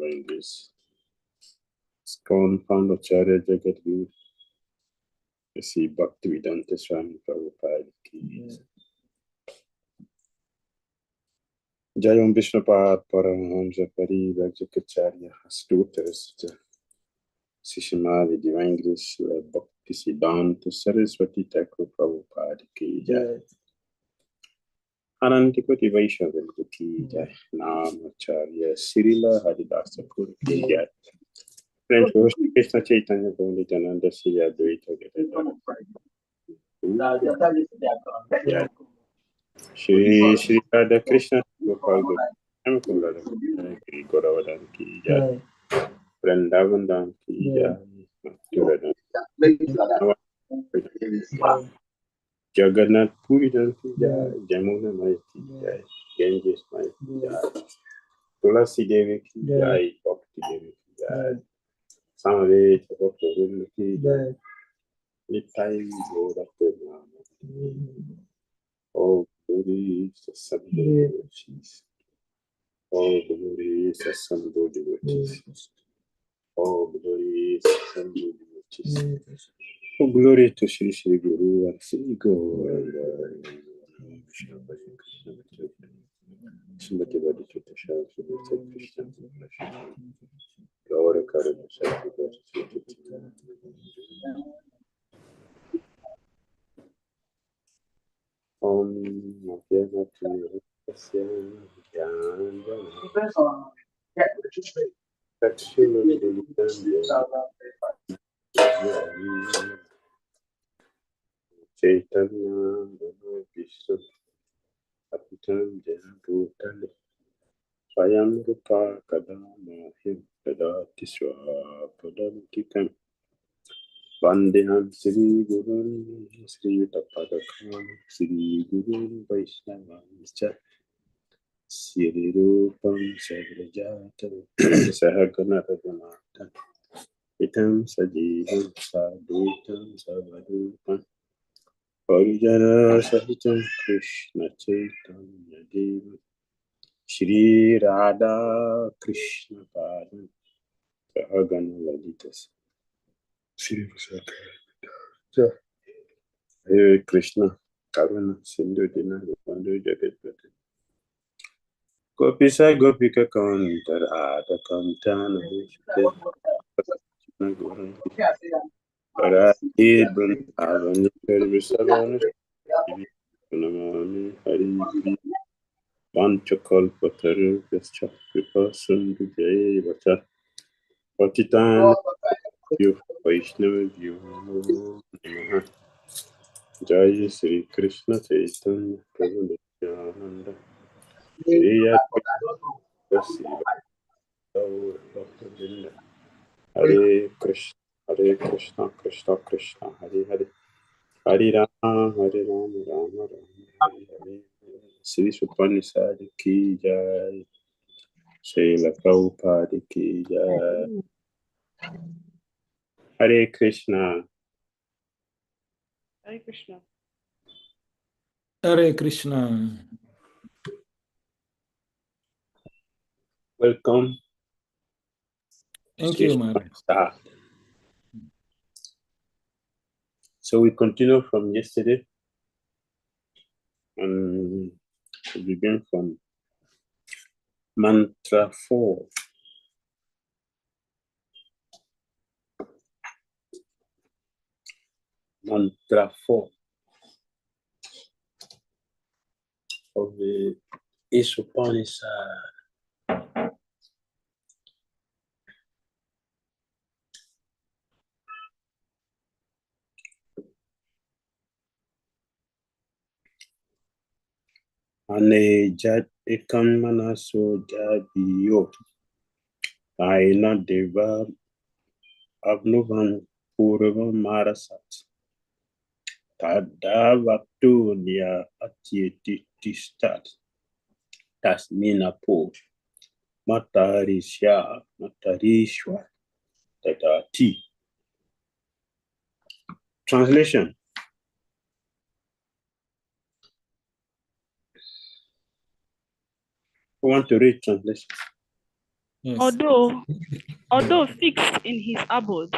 Divine Grace. Scorn found Acharya Jagat Guru. Sri Bhakti Vedanta Swami Prabhupada ki. Jayam Vishnupad Paramahamsa Pari Vajakacharya Stotras Sishimali Divine Grace Bhakti Siddhanta Saraswati Thakur Prabhupada ki jai. Anantikoti Vaishnava ki jai. Nam Acharya Srila Haridas Thakur ki jai. Friends, Krishna Chaitanya Nityananda Sri Advaita Gadadhara Shri Radha Krishna Gopal Gopal Gauravan ki jai. Vrindavan Dham ki jai. Mathura Dham Jagannath Puri Dham ki jai. Jamuna Mai ki jai. Ganges Mai ki jai. Tulasi Devi ki jai. Bhakti Devi ki jai. Samaveta Bhakti Devi ki jai. Nitai Yoda Purnama. Oh, glory is the sun devotees. Oh, glory is the sun devotees. Oh, glory is the sun devotees. Oh, glory to Shri Shri Guru and Shri Gaura. Srimati Bhadichyuta Shastri Krishna Gaura Karana Shastri. Om Madhyana Kasya Jnana Chaitanya Vishnu Apitam Janabhutale Swayam Rupa Kadama Him Kadati Swapadam Tikam Vandeham Sri Gurun Sri Tapadakam Sri Gurun Vaishnavamcha Sri Rupam Sagrajata Sahagana Raghunatha Itam Sajivam Sadhutam Savadupam Parijana Sahitam Krishna Chaitanya Deva Shri Radha Krishna Padam Sahagana Lalitas Shri Vasakara Hare Krishna Karuna Sindhu Dina Bandhu Jagat Pati Gopisa Gopika Kanta Radha Kantana Vishnu Guru Radhe Brindavani Parvisavana Namami Hari Vanchakalpataru Yascha Kripa Sindhu Jai Patitan Yu Vaishnava Yu Namaha Jai Sri Krishna Chaitanya Prabhu Nityananda Shri Advaita Siva Bhakta Hare Krishna Krishna Krishna Hare Hare Hare Rama Rama Rama Hare Hare Sri Supanisad ki jai Srila Prabhupada ki jai Hare Krishna Hare Krishna. Hare Krishna. Welcome. Thank you, Maharaj. So we continue from yesterday and we begin from mantra 4. Mantra 4 of the Upanishad. Ane jat ekam manaso jabiyo aina deva abnuvan purva marasat tadavatu niya atyeti tistat tasminapo matarishwa tadati. Translation. I want to read translation. Yes. Although fixed in his abode,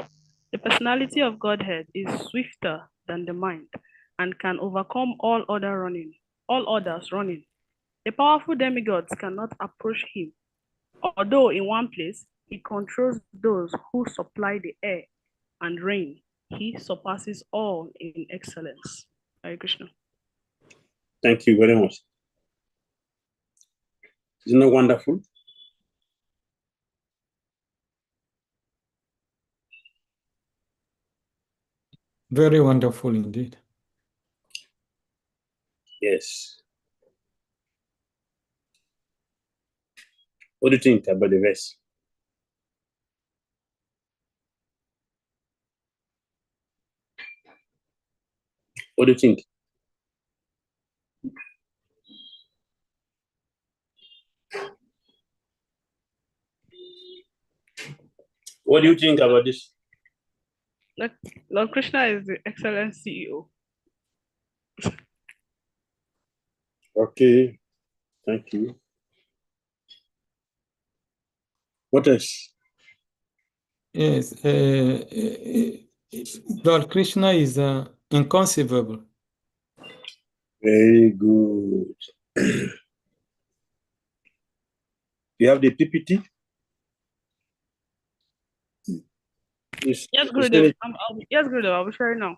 the personality of Godhead is swifter than the mind and can overcome all others running. The powerful demigods cannot approach him, although in one place he controls those who supply the air and rain. He surpasses all in excellence. Hare Krishna. Thank you very much. Isn't that wonderful? Very wonderful indeed. Yes. What do you think about the verse? What do you think? What do you think about this? Lord Krishna is the excellent CEO. Okay. Thank you. What else? Yes. Lord Krishna is inconceivable. Very good. You have the PPT? Yes, Gurudev. Yes, Gurudev. I'll be sharing now.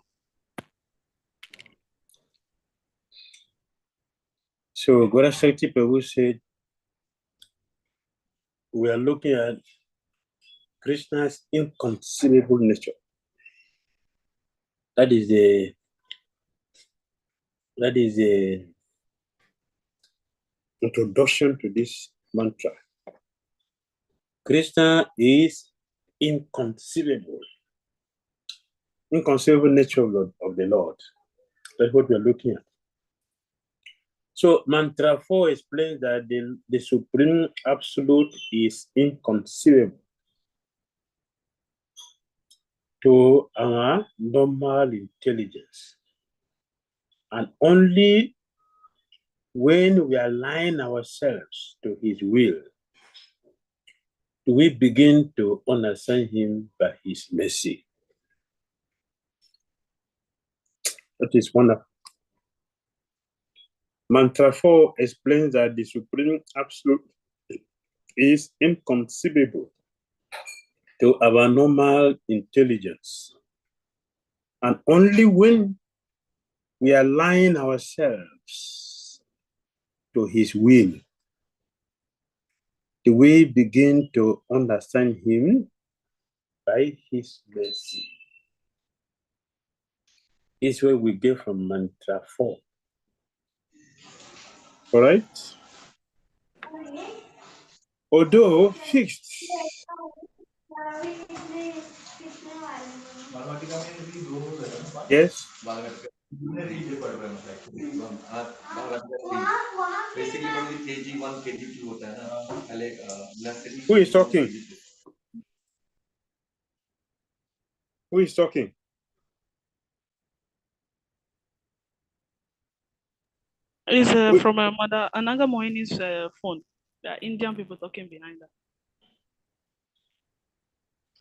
So, Gora Shakti Prabhu said, we are looking at Krishna's inconceivable nature. That is the introduction to this mantra. Krishna is inconceivable. Inconceivable nature of the Lord. That's what we are looking at. So mantra 4 explains that the Supreme Absolute is inconceivable to our normal intelligence. And only when we align ourselves to his will do we begin to understand him by his mercy. That is wonderful. Mantra 4 explains that the Supreme Absolute is inconceivable to our normal intelligence. And only when we align ourselves to his will do we begin to understand him by his mercy. This is where we get from mantra 4. All right? Although fixed. Yes? Who is talking? Who is talking? It's from Mother Ananga Mohini's phone. There are Indian people talking behind her.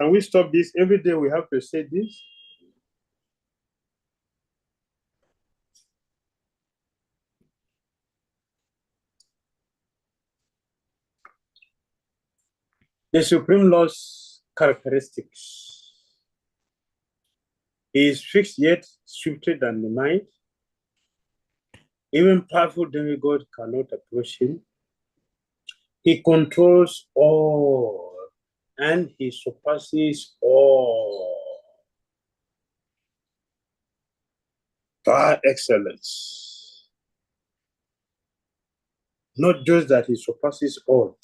Can we stop this? Every day we have to say this? The Supreme Lord's characteristics is fixed yet swifter than the mind. Even powerful demigod cannot approach him. He controls all and he surpasses all by excellence. Not just that he surpasses all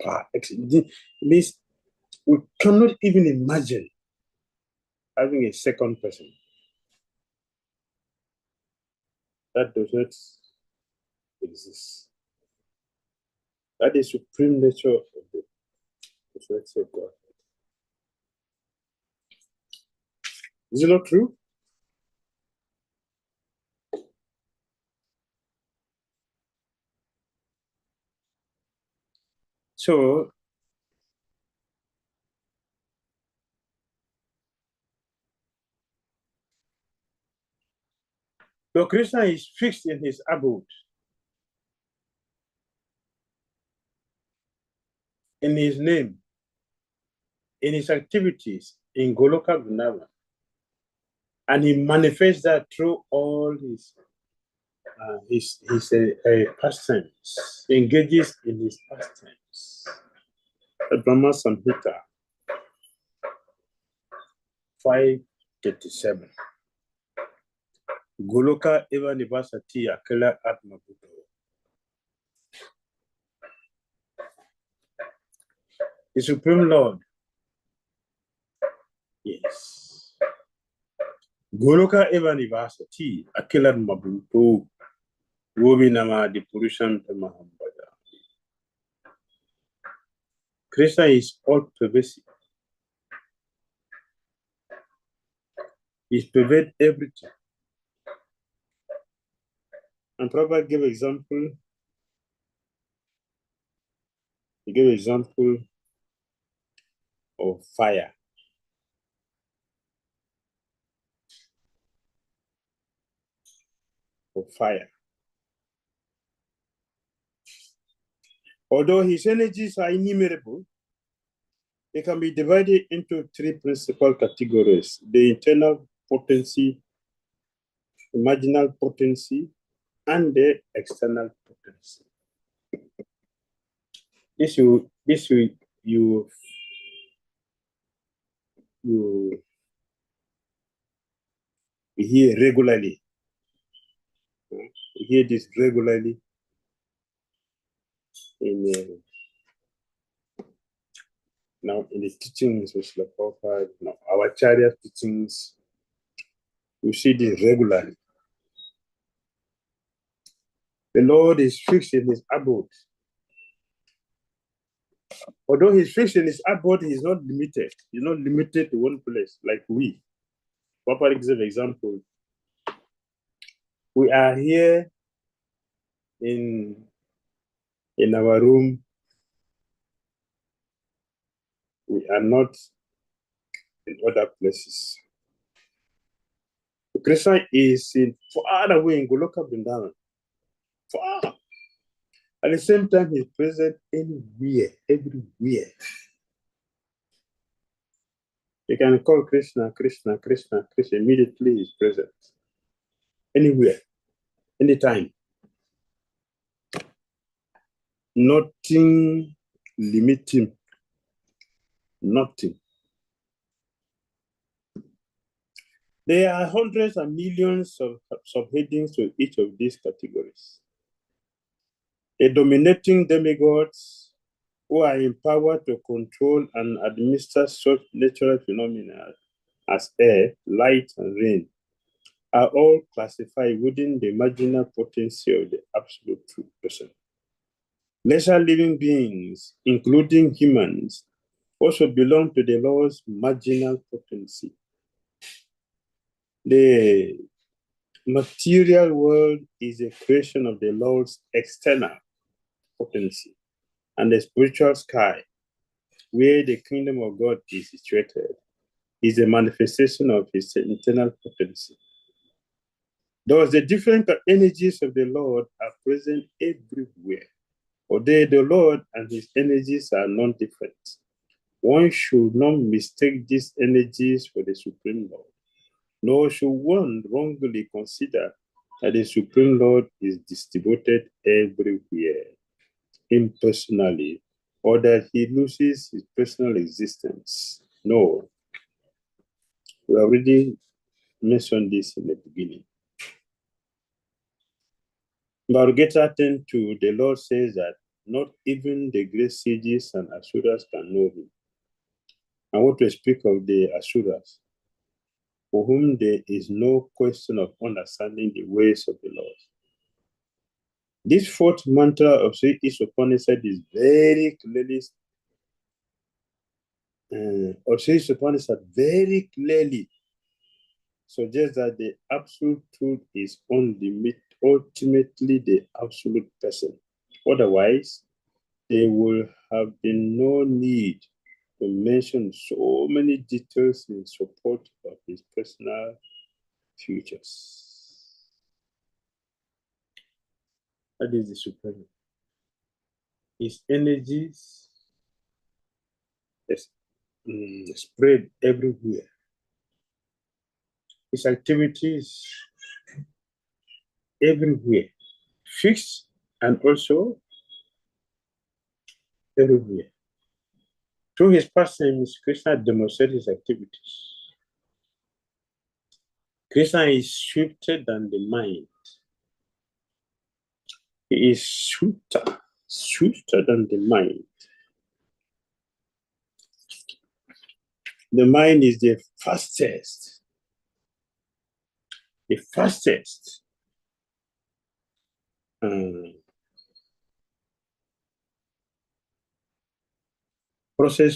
by excellence. It means we cannot even imagine having a second person. That does not exist. That is supreme nature of the personality of God. Is it not true? So, Krishna is fixed in his abode, in his name, in his activities, in Goloka Vrindavan. And he manifests that through all his pastimes, engages in his pastimes. Brahma Samhita 537. Goloka eva nivasati akela atma buddha. The Supreme Lord. Yes. Goloka eva nivasati akela atma buddha. Wovinama di Purusham Mahambada. Krishna is all pervasive. He pervades everything. And Prabhupada gave example. He gave example of fire. Of fire. Although his energies are innumerable, they can be divided into three principal categories: the internal potency, the marginal potency, and the external potency. This you hear regularly. You hear this regularly in now in the teachings of Srila Prabhupada, our Acharya teachings. You see this regularly. The Lord is fixed in his abode. Although he's fixed in his abode, he's not limited. He's not limited to one place like we. Papa gives an example. We are here in our room. We are not in other places. Krishna is far away in Goloka Vrindavan. Far. At the same time, he's present anywhere, everywhere. You can call Krishna, Krishna, Krishna, Krishna. Immediately he's present. Anywhere, anytime. Nothing limits him. Nothing. There are hundreds and millions of subheadings to each of these categories. The dominating demigods who are empowered to control and administer such natural phenomena as air, light, and rain are all classified within the marginal potency of the absolute true person. Lesser living beings, including humans, also belong to the Lord's marginal potency. The material world is a creation of the Lord's external potency, and the spiritual sky, where the kingdom of God is situated, is a manifestation of his internal potency. Thus, the different energies of the Lord are present everywhere. Although the Lord and his energies are non-different, one should not mistake these energies for the Supreme Lord, nor should one wrongly consider that the Supreme Lord is distributed everywhere, impersonally, or that he loses his personal existence. No. We already mentioned this in the beginning. Bhagavad 10:2, the Lord says that not even the great sages and asuras can know him. I want to speak of the asuras, for whom there is no question of understanding the ways of the Lord. This fourth mantra of Sri Ishopanishad is very clearly suggests that the absolute truth is ultimately the absolute person. Otherwise, there will have been no need to mention so many details in support of his personal futures. That is the Supreme. His energies spread everywhere. His activities everywhere, fixed and also everywhere. Through his pastimes, Krishna demonstrated his activities. Krishna is swifter than the mind. He is swifter than the mind. The mind is the fastest process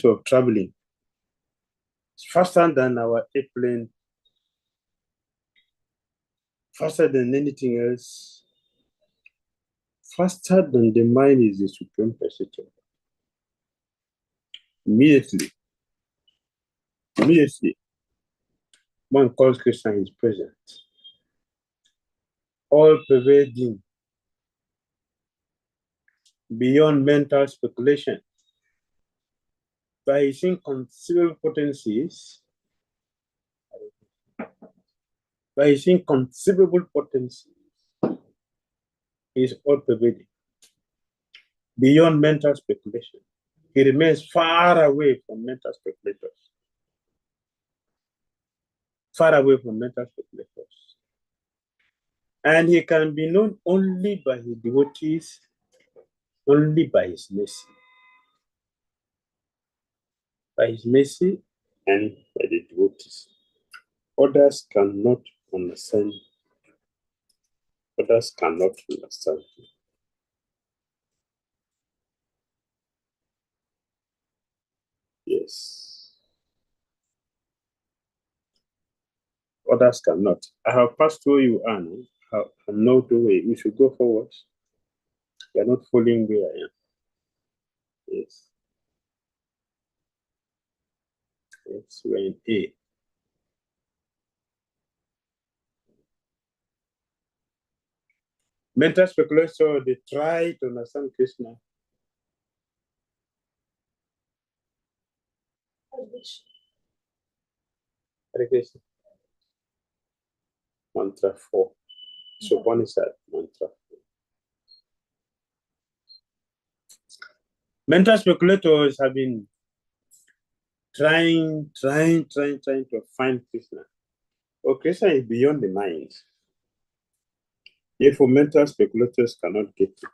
of traveling. It's faster than our airplane, faster than anything else, faster than the mind is the supreme perception. Immediately, one calls Krishna is present, all pervading, beyond mental speculation. By his inconceivable potencies, he is all pervading, beyond mental speculation. He remains far away from mental speculators. And he can be known only by his devotees, only by his mercy. By his mercy and by the devotees. Others cannot understand. Yes. Others cannot. I have passed where you are now. I know the way. We should go forward. You are not following where I am. Yes. Yes, we're in A. Mental speculation, they try to understand Krishna. Hare Krishna. Mantra 4. Upanishad, mantra 4. Mental speculators have been trying to find Krishna. Oh, Krishna is beyond the mind. Therefore, mental speculators cannot get it.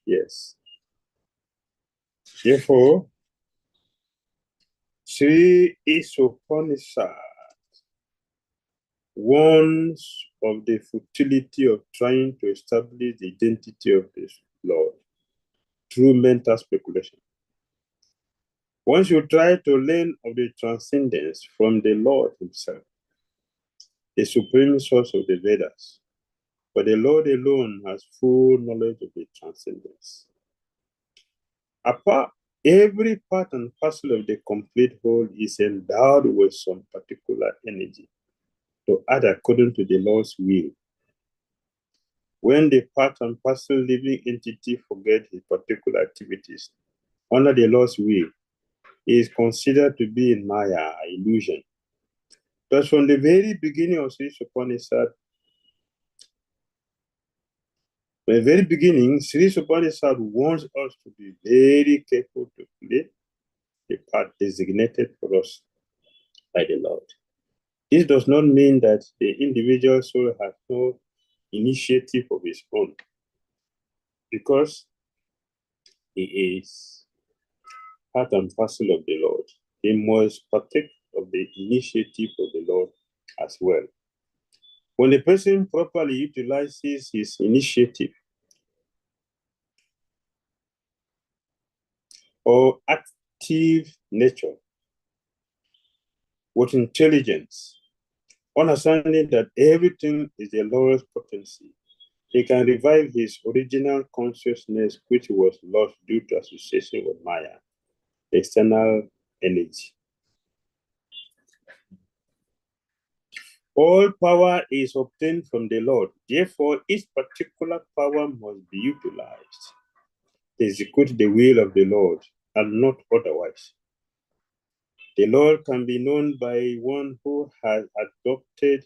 Yes. Therefore, Sri Upanishad warns of the futility of trying to establish the identity of the Lord through mental speculation. Once you try to learn of the transcendence from the Lord himself, the supreme source of the Vedas, but the Lord alone has full knowledge of the transcendence. Every part and parcel of the complete whole is endowed with some particular energy to act according to the Lord's will. When the part and parcel living entity forget his particular activities under the Lord's will, he is considered to be in Maya, illusion. Thus, from the very beginning of Sri Upanishad, Sri Upanishad warns us to be very careful to play the part designated for us by the Lord. This does not mean that the individual soul has no initiative of his own, because he is part and parcel of the Lord. He must partake of the initiative of the Lord as well. When the person properly utilizes his initiative or active nature with intelligence, understanding that everything is the Lord's potency, He can revive his original consciousness, which was lost due to association with Maya, external energy. All power is obtained from the Lord. Therefore, each particular power must be utilized to execute the will of the Lord and not otherwise. The Lord can be known by one who has adopted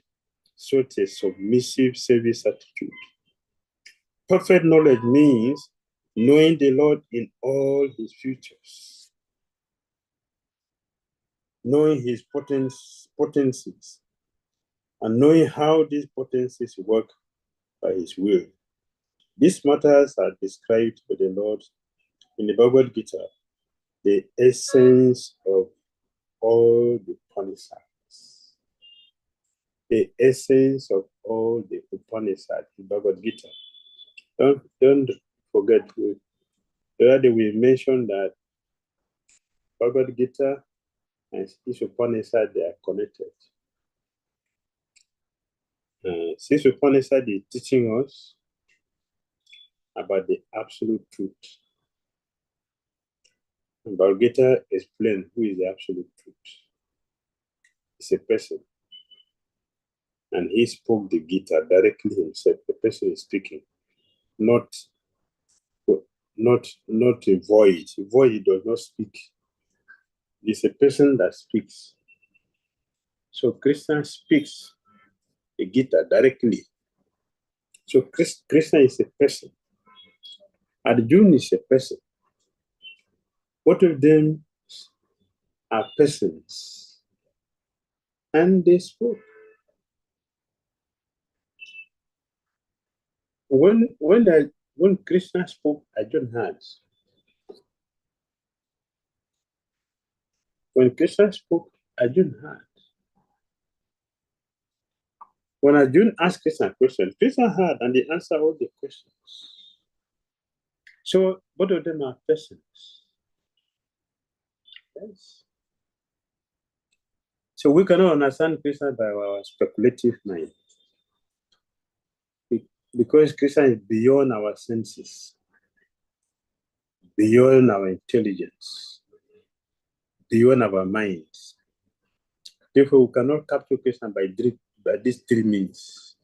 such a submissive service attitude. Perfect knowledge means knowing the Lord in all his features, knowing his potencies, and knowing how these potencies work by his will. These matters are described by the Lord in the Bhagavad Gita, the essence of all the Upanishads. The essence of all the Upanishads in Bhagavad Gita. Don't forget, already we mentioned that Bhagavad Gita and each Upanishad, they are connected. Since Upanishad is teaching us about the absolute truth, and Bhagavad Gita explains who is the absolute truth. It's a person. And he spoke the Gita directly himself. The person is speaking, not a void. A void does not speak. It's a person that speaks. So Krishna speaks the Gita directly. So Krishna is a person. Arjuna is a person. Both of them are persons. And they spoke. When Krishna spoke, Arjuna heard. When Krishna spoke, Arjuna heard. When Arjuna asked Krishna a question, Krishna heard and he answered all the questions. So both of them are persons. Yes. So we cannot understand Krishna by our speculative mind. Because Krishna is beyond our senses, beyond our intelligence, beyond our minds. Therefore, we cannot capture Krishna by these three means.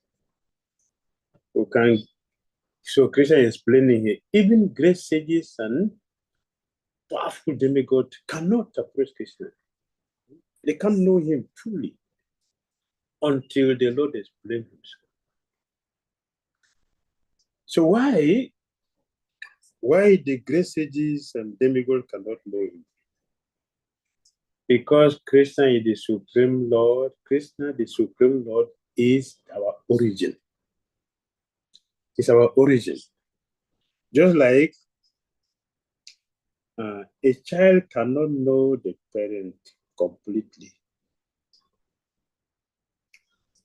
So Krishna is explaining here, even great sages and powerful demigods cannot approach Krishna. They can't know him truly until the Lord explains himself. So why the great sages and demigods cannot know him? Because Krishna is the Supreme Lord. Krishna, the Supreme Lord, is our origin. It's our origin. Just like a child cannot know the parent completely,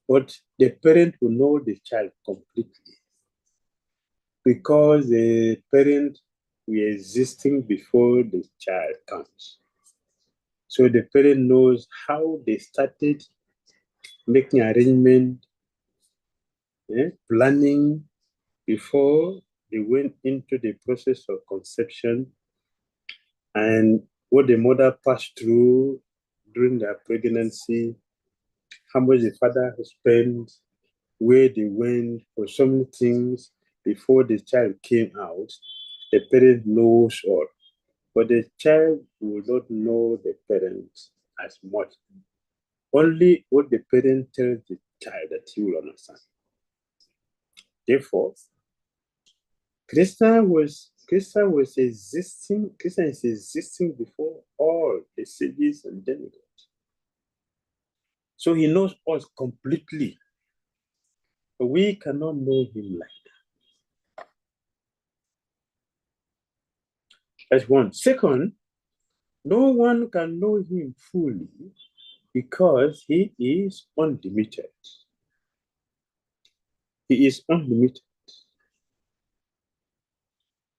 but the parent will know the child completely because the parent was existing before the child comes. So the parent knows how they started making arrangement, planning before they went into the process of conception, and what the mother passed through during their pregnancy, how much the father spent, where they went for so many things before the child came out. The parent knows all, but the child will not know the parents as much. Only what the parent tells the child that he will understand. Therefore, Krishna is existing before all the sages and demigods. So he knows us completely. But we cannot know him like that. That's one. Second, no one can know him fully because he is unlimited. He is unlimited.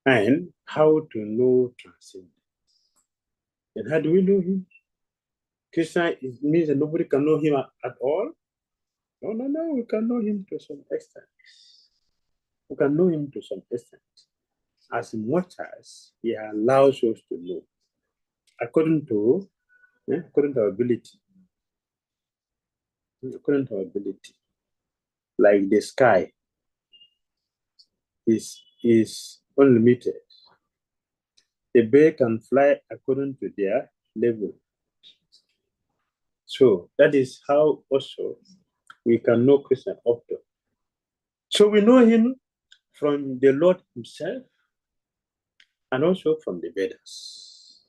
And how to know transcendence? And how do we know him? Krishna means that nobody can know him at all? No, we can know him to some extent. We can know him to some extent, as much as he allows us to know, according to our ability. According to our ability. Like the sky is unlimited. The bird can fly according to their level. So that is how also we can know Christian often. So we know him from the Lord himself and also from the Vedas,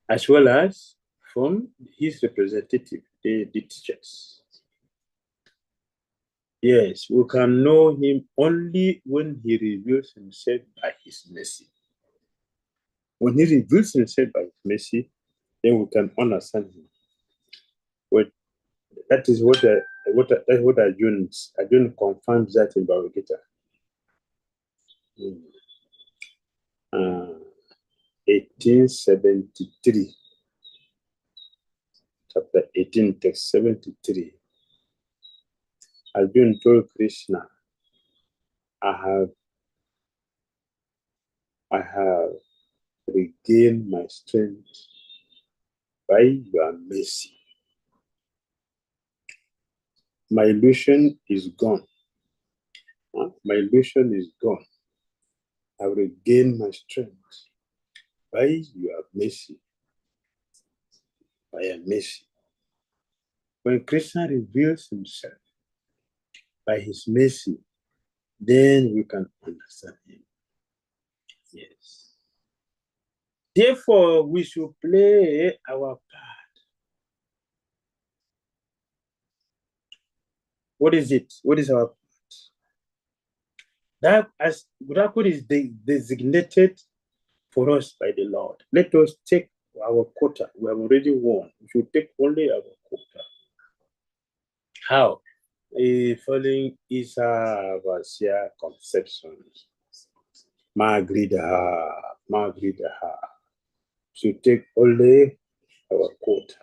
as well as from his representative, the teachers. Yes, we can know him only when he reveals himself by his mercy. When he reveals himself by his mercy, then we can understand him. That is what Arjun confirms that in Bhagavad Gita. 1873, chapter 18, text 73. Arjun told Krishna, I have regained my strength by your mercy. My illusion is gone. My illusion is gone. I've regained my strength by your mercy. By your mercy. When Krishna reveals himself by his mercy, then we can understand him. Yes. Therefore, we should play our part. What is it? What is our part? That is designated for us by the Lord. Let us take our quota. We have already won. We should take only our quota. How? Following Isa Vasya conceptions. Magrida. Should take only our quota.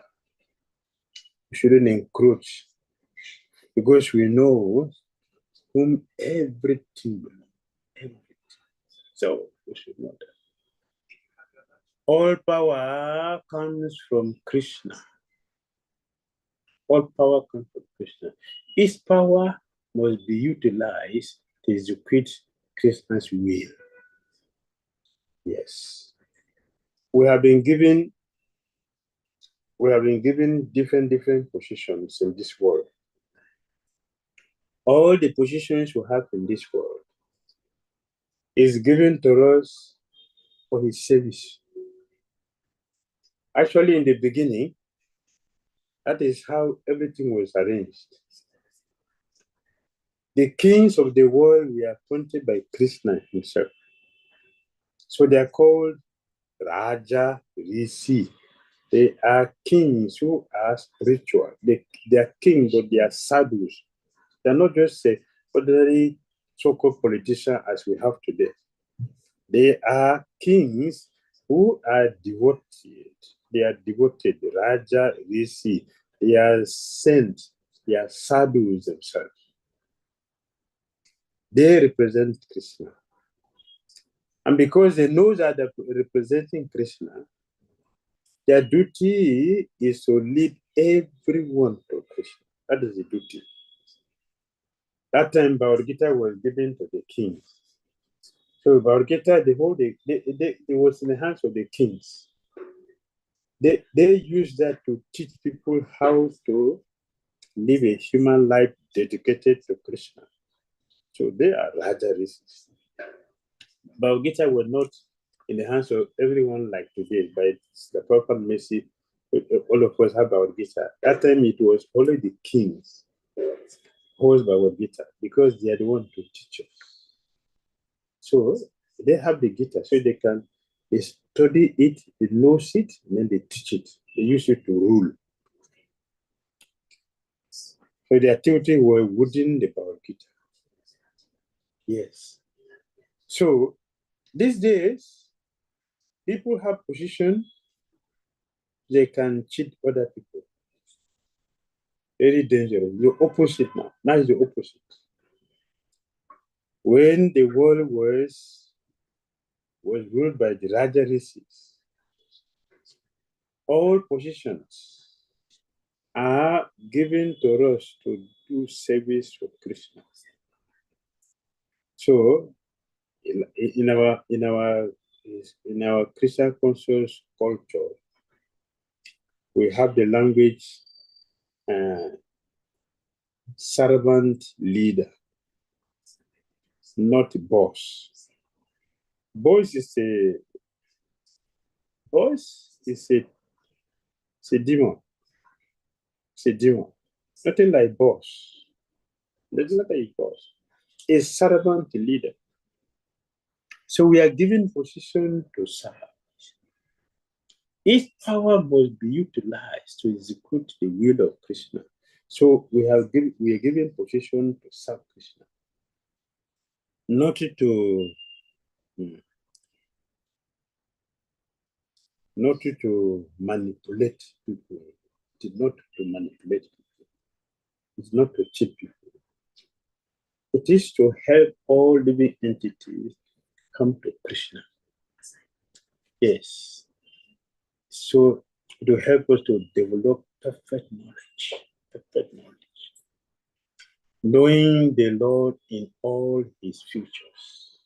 We shouldn't encroach, because we know whom everything belongs. So we should know that. All power comes from Krishna. All power comes from Krishna. His power must be utilized to execute Krishna's will. Yes. We have been given different positions in this world. All the positions we have in this world is given to us for his service. Actually, in the beginning, that is how everything was arranged. The kings of the world were appointed by Krishna himself. So they are called Raja Rishi. They are kings who are spiritual. They are kings, but they are sadhus. They are not just ordinary so-called politicians as we have today. They are kings who are devoted. They are devoted. Raja Rishi. They are saints. They are sadhus themselves. They represent Krishna. And because they know that they're representing Krishna, their duty is to lead everyone to Krishna. That is the duty. That time, Bhagavad Gita was given to the kings. So Bhagavad Gita, it was in the hands of the kings. They used that to teach people how to live a human life dedicated to Krishna. So they are Raja Rishis. Bhagavad Gita was not in the hands of everyone like today, by the proper mercy. All of us have Bhagavad Gita. That time it was only the kings who was Bhagavad Gita, because they are the one to teach us. So they have the Gita, so they study it, they know it, and then they teach it. They use it to rule. So the activity were within the Bhagavad Gita. Yes. So these days, people have position, they can cheat other people. Very dangerous. The opposite now. Now is the opposite. When the world was ruled by the Raja Rishis, all positions are given to us to do service for Krishna. So, in our Christian conscious culture, we have the language servant leader, not boss. Boss is a demon. It's a demon. Nothing like boss. There's nothing like boss. A servant leader. So we are given position to serve. Each power must be utilized to execute the will of Krishna. So we are given position to serve Krishna, not to manipulate people. It's not to manipulate people. It's not to cheat people. It is to help all living entities come to Krishna. Yes. So to help us to develop perfect knowledge. Knowing the Lord in all his features.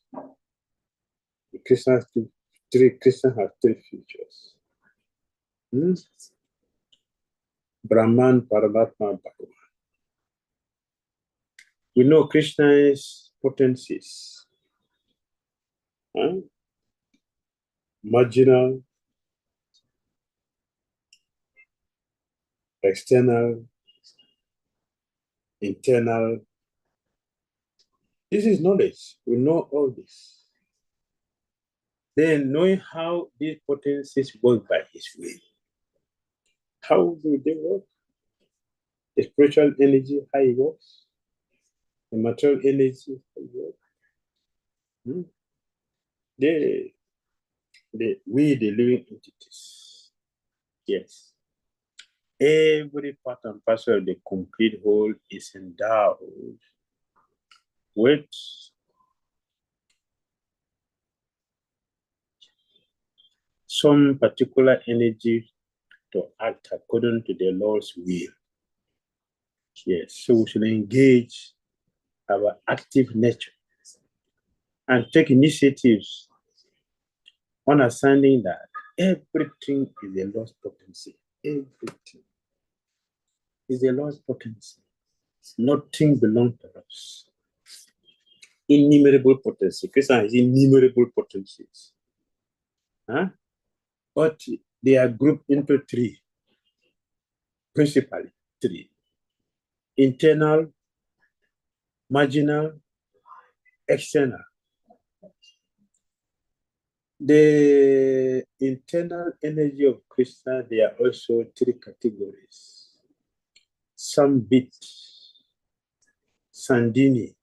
Krishna has three features. Brahman, Paramatma, Bhagavan. We know Krishna's potencies. Marginal, external, internal. This is knowledge. We know all this. Then knowing how these potencies work by his will. How do they work? The spiritual energy, how it works. The material energy, how it works. We, the living entities. Yes. Every part and parcel of the complete whole is endowed with some particular energy to act according to the Lord's will. Yes, so we should engage our active nature and take initiatives, understanding that everything is a Lord's potency. Everything is a Lord's potency. Nothing belongs to us. Innumerable potency. Krishna has innumerable potencies. But they are grouped into three. Principally, three. Internal, marginal, external. The internal energy of Krishna, there are also three categories. Sambit, Sandini,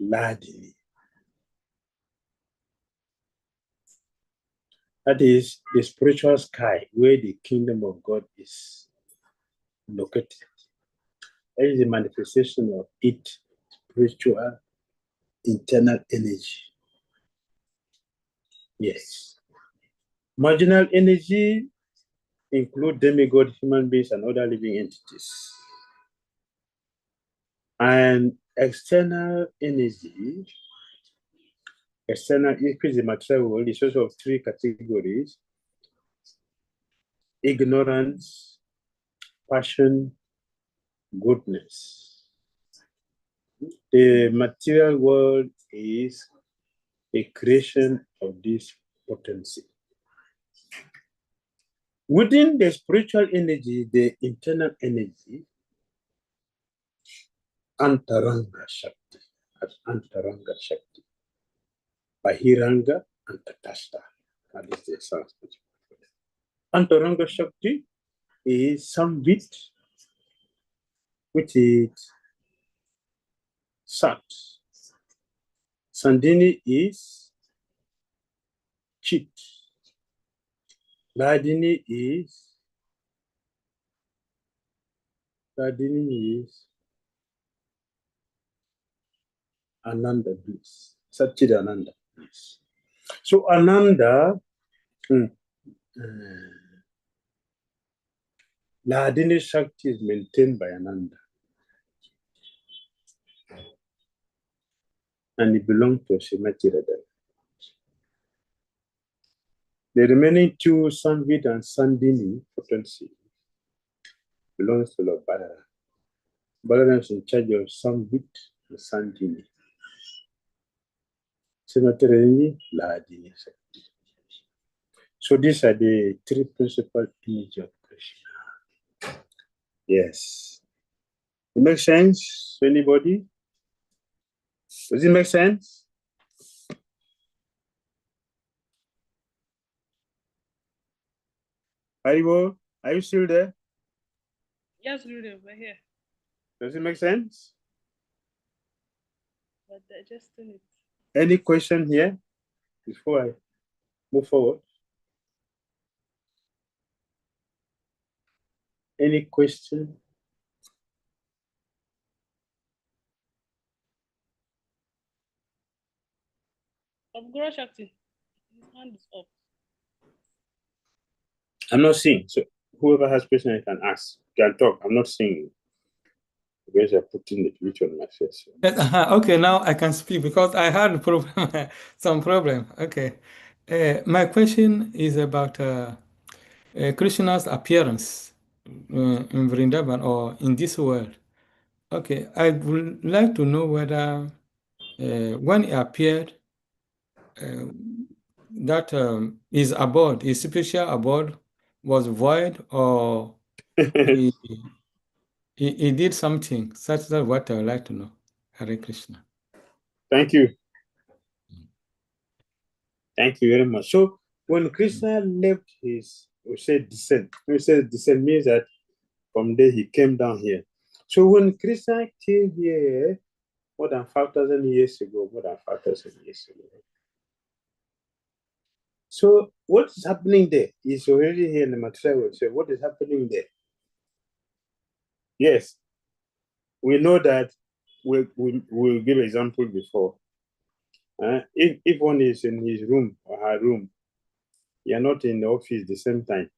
Ladini. That is the spiritual sky where the kingdom of God is located. That is the manifestation of its spiritual internal energy. Yes. Marginal energy include demigod, human beings, and other living entities. And external energy, increase the material world is also of three categories: ignorance, passion, goodness. The material world is a creation of this potency. Within the spiritual energy, the internal energy, Antaranga Shakti, as Antaranga Shakti, Bahiranga and Tatastha. That is the Sanskrit. Antaranga Shakti is Samvit, which is Sat. Sandini is Chit. Ladini is Ladini is Ananda bliss. Satchidananda bliss. So Ananda, Ladini Shakti is maintained by Ananda. And it belongs to Shrimati Radha. The remaining two, Samvid and Sandini potency, belongs to Lord Balaram. Balaram is in charge of Samvid and Sandini. Shrimati Radha, Ladini Shakti. So these are the three principal images of Krishna. Yes. It makes sense to anybody? Does it make sense? Haribo, are you still there? Yes, Rudy, we're here. Does it make sense? But digesting it. Any question here before I move forward? Any question? Of Guru Shakti, his hand is up. I'm not seeing. So whoever has question, I can ask. Can talk. I'm not seeing. Because you're putting the picture on my face. Okay, now I can speak because I had a problem, some problem. Okay. My question is about Krishna's appearance in Vrindavan or in this world. Okay, I would like to know whether when he appeared, that his spiritual abode was void, or he did something. Such that what I would like to know. Hare Krishna. Thank you. Thank you very much. So when Krishna left his, we say descent. We say descent means that from there he came down here. So when Krishna came here more than 5,000 years ago, so what is happening there? He's already here in the material world. So what is happening there? Yes, we know that we'll give example before. If one is in his room or her room, you're not in the office the same time.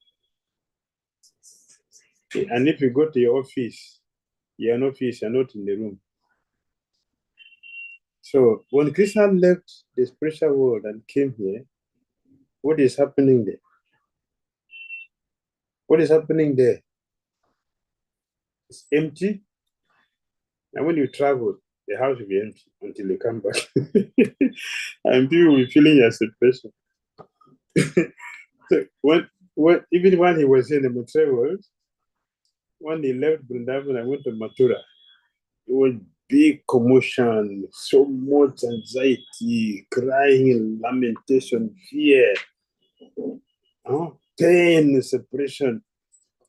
And if you go to your office, you're in office, you're not in the room. So when Krishna left the spiritual world and came here, what is happening there? What is happening there? It's empty. And when you travel, the house will be empty until you come back. And people will be feeling your separation. So even when he was in the material world, when he left Vrindavan and went to Mathura, it was big commotion, so much anxiety, crying, lamentation, fear, pain, separation.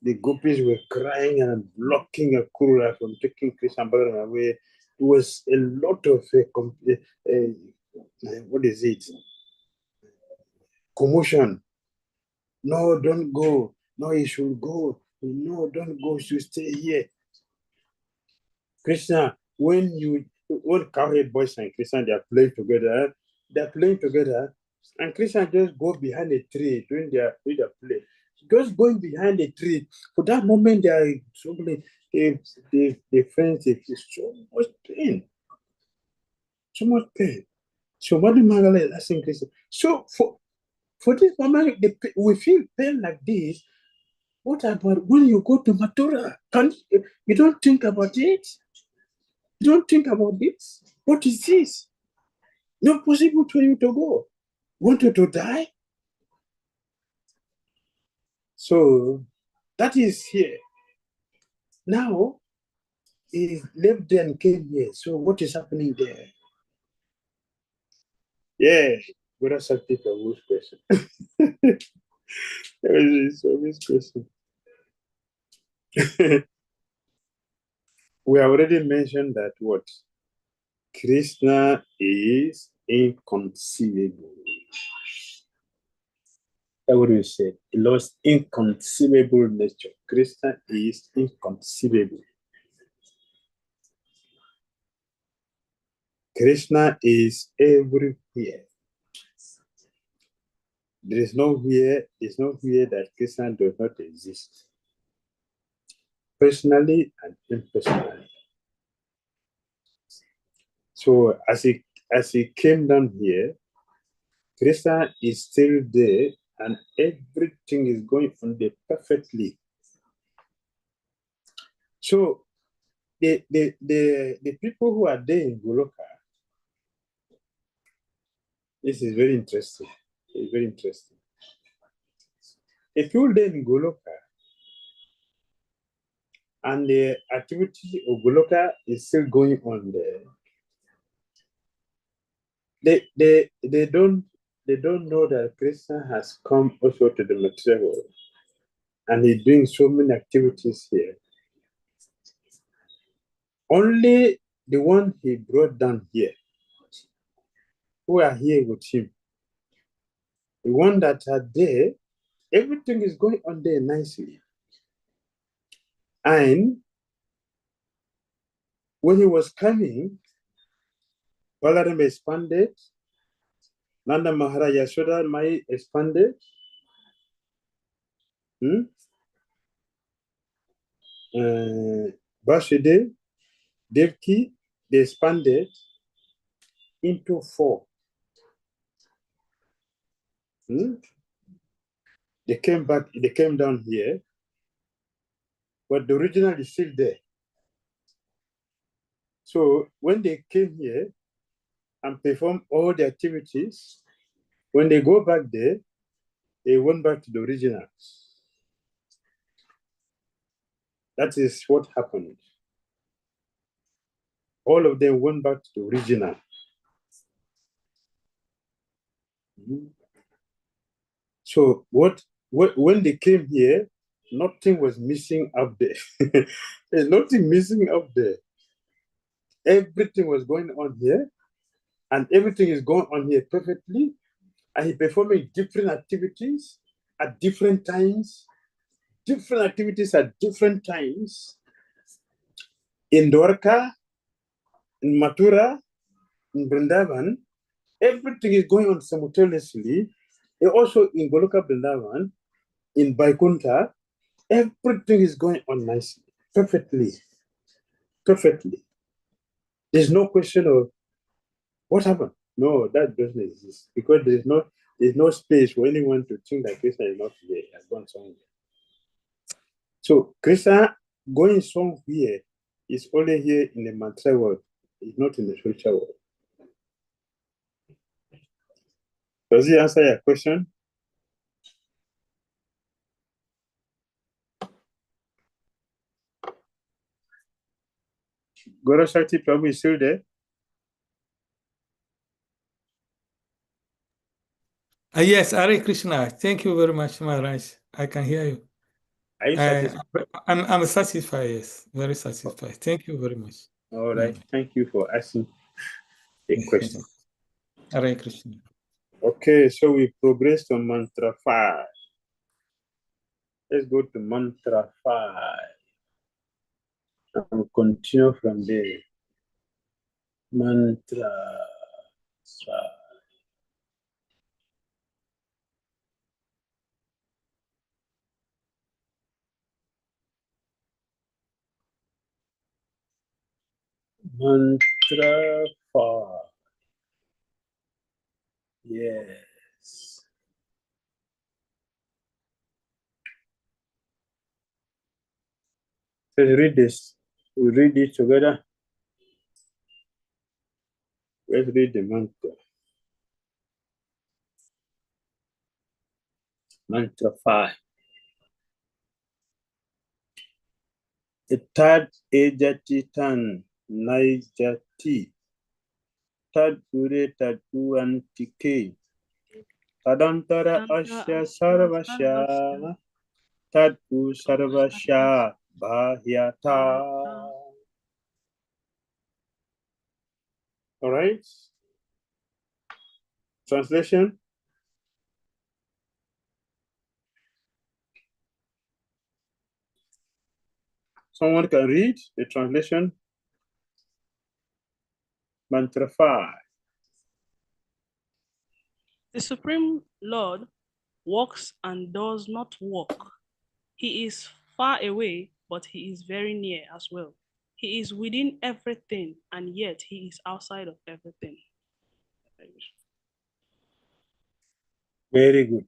The gopis were crying and blocking Akurura from taking Krishna Balaram away. It was a lot of what is it? Commotion. No, don't go. No, you should go. No, don't go. You should stay here. Krishna, when cowhead boys and Krishna, they are playing together, and Krishna just go behind a tree during their play. Just going behind a tree. For that moment, they are struggling. They friends, it is so much pain. So much pain. So what the Mangala is asking Krishna. So for this moment, we feel pain like this. What about when you go to Mathura? You don't think about it? You don't think about this? What is this? Not possible for you to go. Want you to die? So that is here. Now, he left there and came here. So what is happening there? Yeah, Buddha Sakti Prabhu's question. It's a good question. We already mentioned that what? Krishna is inconceivable. That's what we said. He lost inconceivable nature. Krishna is inconceivable. Krishna is everywhere. There is nowhere that Krishna does not exist, personally and impersonally. So as he came down here, Krishna is still there, and everything is going on there perfectly. So the people who are there in Goloka, this is very interesting. It's very interesting. The people there in Goloka, and the activity of Goloka is still going on there. They don't know that Krishna has come also to the material world, and he's doing so many activities here. Only the one he brought down here, who are here with him, the one that are there, everything is going on there nicely. And when he was coming, Balaram expanded, Nanda Maharaj Yashoda Mai expanded, Vasudev, Devki, they expanded into 4. They came down here, but the original is still there. So when they came here and performed all the activities, when they go back there, they went back to the original. That is what happened. All of them went back to the original. So when they came here, nothing was missing up there. There's nothing missing up there. Everything was going on here, and everything is going on here perfectly. And he performing different activities at different times, in Dwarka, in Mathura, in Vrindavan, everything is going on simultaneously. And also in Goloka Vrindavan, in Vaikunta, everything is going on nicely, perfectly. There's no question of what happened. No, that doesn't exist, because there's no space for anyone to think that Krishna is not here, has gone somewhere. So Krishna going somewhere is only here in the material world. It's not in the spiritual world. Does he answer your question? Guru Shakti Prabhu is still there? Yes, Hare Krishna. Thank you very much, Maharaj. I can hear you. Are you satisfied? I'm satisfied, yes. Very satisfied. Thank you very much. All right. Thank you for asking the question. Hare Krishna. Okay, so we progress to mantra 5. Let's go to mantra 5 and continue from there. Mantra 5. Mantra 5. Yes. Let's read this. We read this together. Let's read the mantra. Mantra 5. Tad ejati tan naijati. Tad ure tatu antike. Tadantara asya sarvasya. Tad u sarvasya bhahyata. All right. Translation. Someone can read the translation. Mantra 5. The Supreme Lord walks and does not walk. He is far away, but he is very near as well. He is within everything, and yet he is outside of everything. Very good.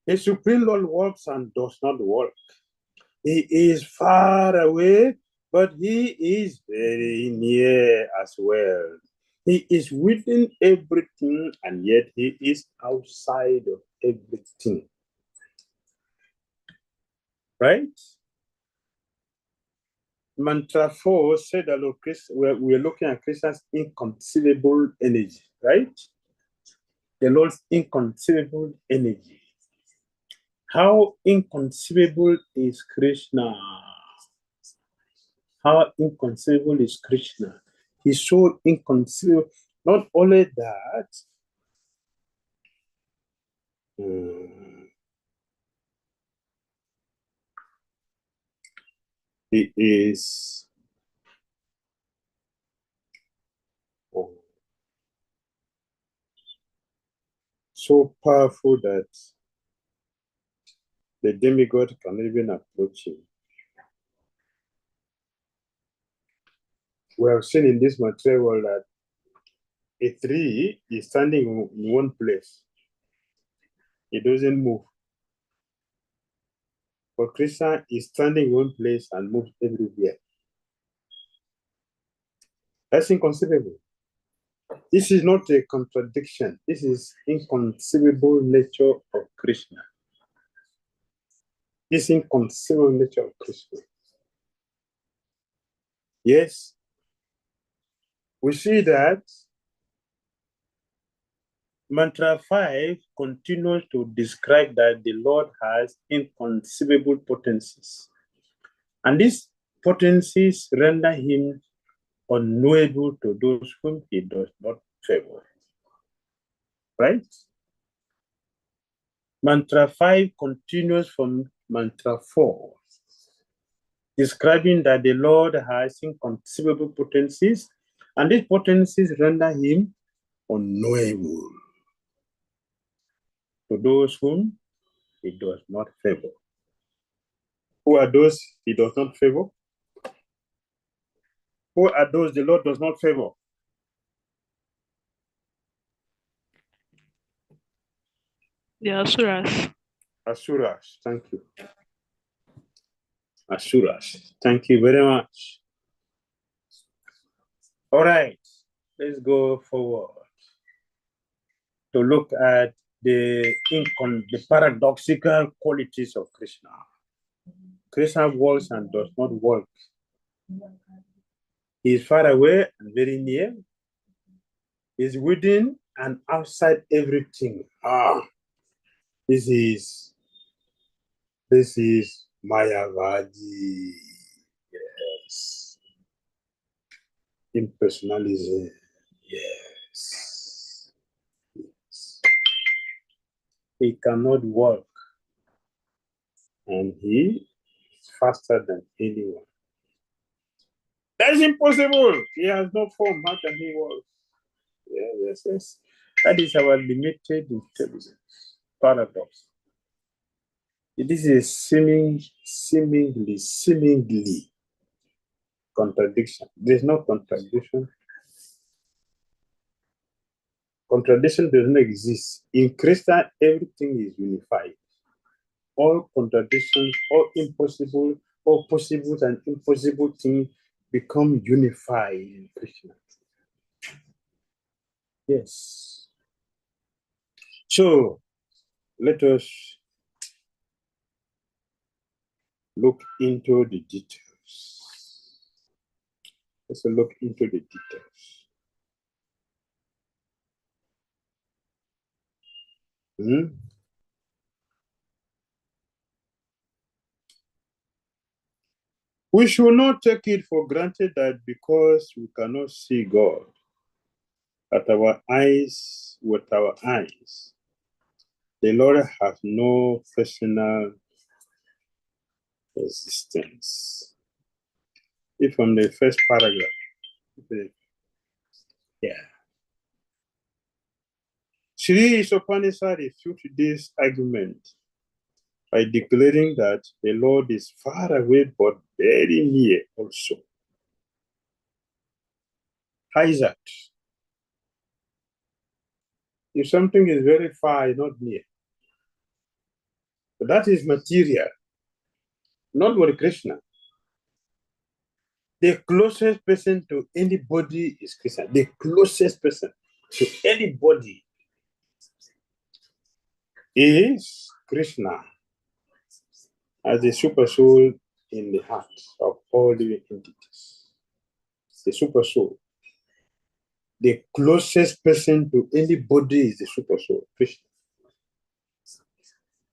The Supreme Lord walks and does not walk. He is far away, but he is very near as well. He is within everything, and yet he is outside of everything. Right? Mantra 4 said that we're looking at Krishna's inconceivable energy, right? The Lord's inconceivable energy. How inconceivable is Krishna? How inconceivable is Krishna? He's so inconceivable. Not only that, he is so powerful that the demigod can even approach him. We have seen in this material that a tree is standing in one place. It doesn't move. But Krishna is standing in one place and moves everywhere. That's inconceivable. This is not a contradiction. This is inconceivable nature of Krishna. This inconceivable nature of Krishna. Yes, we see that Mantra 5 continues to describe that the Lord has inconceivable potencies. And these potencies render him unknowable to those whom he does not favor. Right? Mantra 5 continues from Mantra 4, describing that the Lord has inconceivable potencies, and these potencies render him unknowable to those whom he does not favor. Who are those he does not favor? Who are those the Lord does not favor? The Asuras. Asuras, thank you. Asuras, thank you very much. All right, let's go forward to look at the paradoxical qualities of Krishna. Krishna walks and does not walk. He is far away and very near. He is within and outside everything. This is Mayavadi. Yes. Impersonalism. Yes. He cannot walk, and he is faster than anyone. That's impossible. He has no form. How can he walk? Yes. That is our limited intelligence. Paradox. This is seemingly contradiction. There's no contradiction. Contradiction does not exist. In Krishna, everything is unified. All contradictions, all impossible, all possible and impossible things become unified in Krishna. Yes. So let us look into the details. Let's look into the details. We should not take it for granted that because we cannot see God with our eyes, the Lord has no personal existence. If from the first paragraph, Yeah. Sri Upanishad refutes this argument by declaring that the Lord is far away but very near also. How is that? If something is very far, it's not near. But that is material, not with Krishna. The closest person to anybody is Krishna. The closest person to anybody is Krishna as the super soul in the heart of all living entities. The super soul. The closest person to anybody is the super soul, Krishna.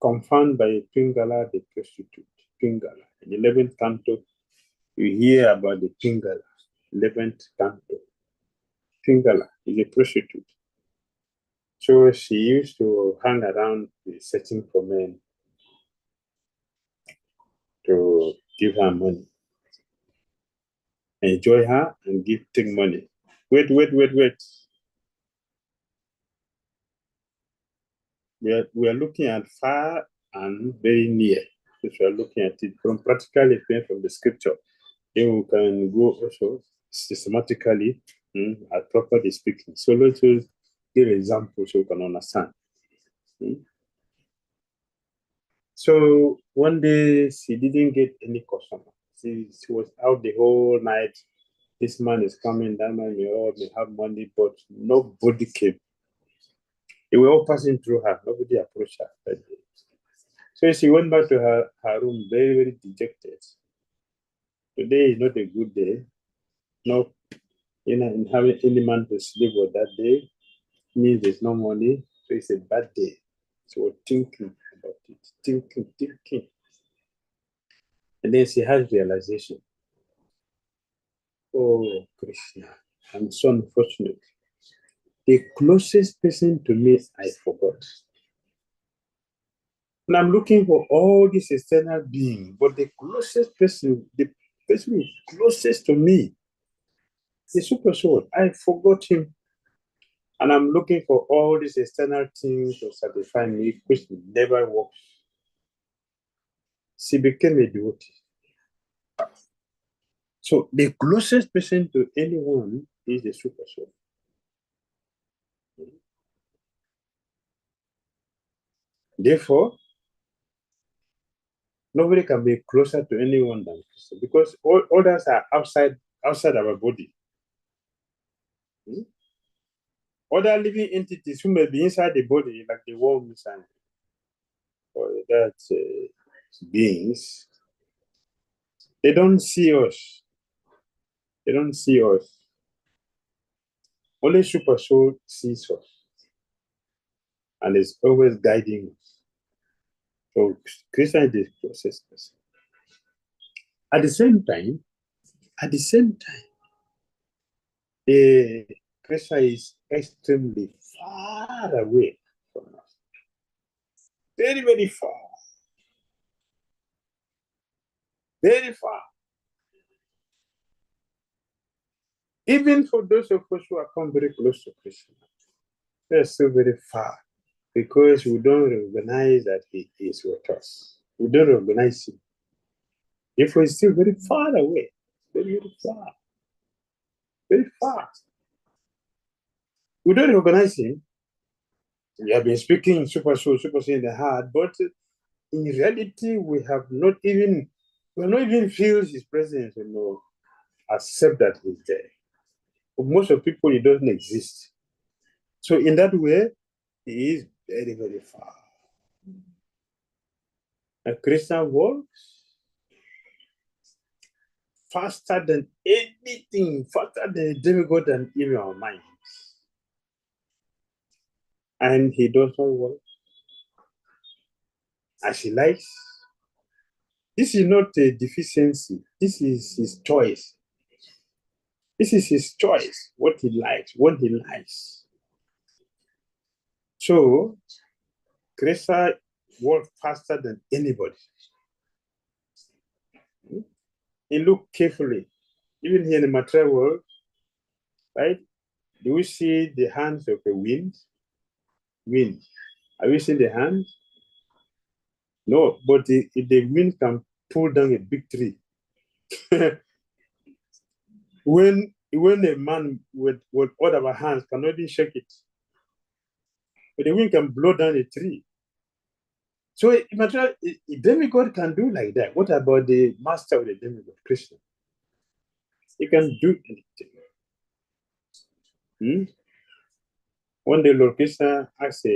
Confirmed by Pingala, the prostitute. Pingala. In the 11th canto, you hear about the Pingala. 11th canto. Pingala is a prostitute. So she used to hang around searching for men to give her money. Enjoy her and take money. Wait. We are looking at far and very near. If we are looking at it from practical experience from the scripture, then we can go also systematically at properly speaking. So let's give examples so we can understand. So one day she didn't get any customer. She was out the whole night. This man is coming, that man may have money, but nobody came. They were all passing through her. Nobody approached her that day. So she went back to her room very, very dejected. Today is not a good day. No, in having any man to sleep with that day means there's no money. So it's a bad day. So we're thinking about it, thinking. And then she has realization. Oh, Krishna, I'm so unfortunate. The closest person to me, I forgot. And I'm looking for all these external beings, but the closest person, the person closest to me, the super soul, I forgot him. And I'm looking for all these external things to satisfy me, which never works. She became a devotee. So the closest person to anyone is the super soul. Therefore, nobody can be closer to anyone than Krishna because all others are outside our body. Other living entities who may be inside the body, like the worms and that beings, they don't see us. They don't see us. Only super soul sees us and is always guiding us. So Krishna is the closest person. At the same time, Krishna is extremely far away from us. Very, very far. Very far. Even for those of us who are come very close to Krishna, they are still very far because we don't recognize that he is with us. We don't recognize him. Therefore, he's still very far away. Very, very far. Very far. We don't recognize him. We have been speaking super soul in the heart, but in reality, we have not even feel his presence, accept that he's there. For most of people, he doesn't exist. So in that way, he is very, very far. A Christian works faster than anything, faster than a demigod and even our minds. And he does not work as he likes. This is not a deficiency. This is his choice. This is his choice, what he likes, when he likes. So, Krishna works faster than anybody. He looked carefully, even here in the material world, right? Do you see the hands of a wind? Wind. Have you seen the hands? No, but the wind can pull down a big tree. when a man with all of our hands cannot even shake it, but the wind can blow down a tree. So a demigod can do like that. What about the master of the demigod, Krishna? He can do anything. One day, Lord Krishna asked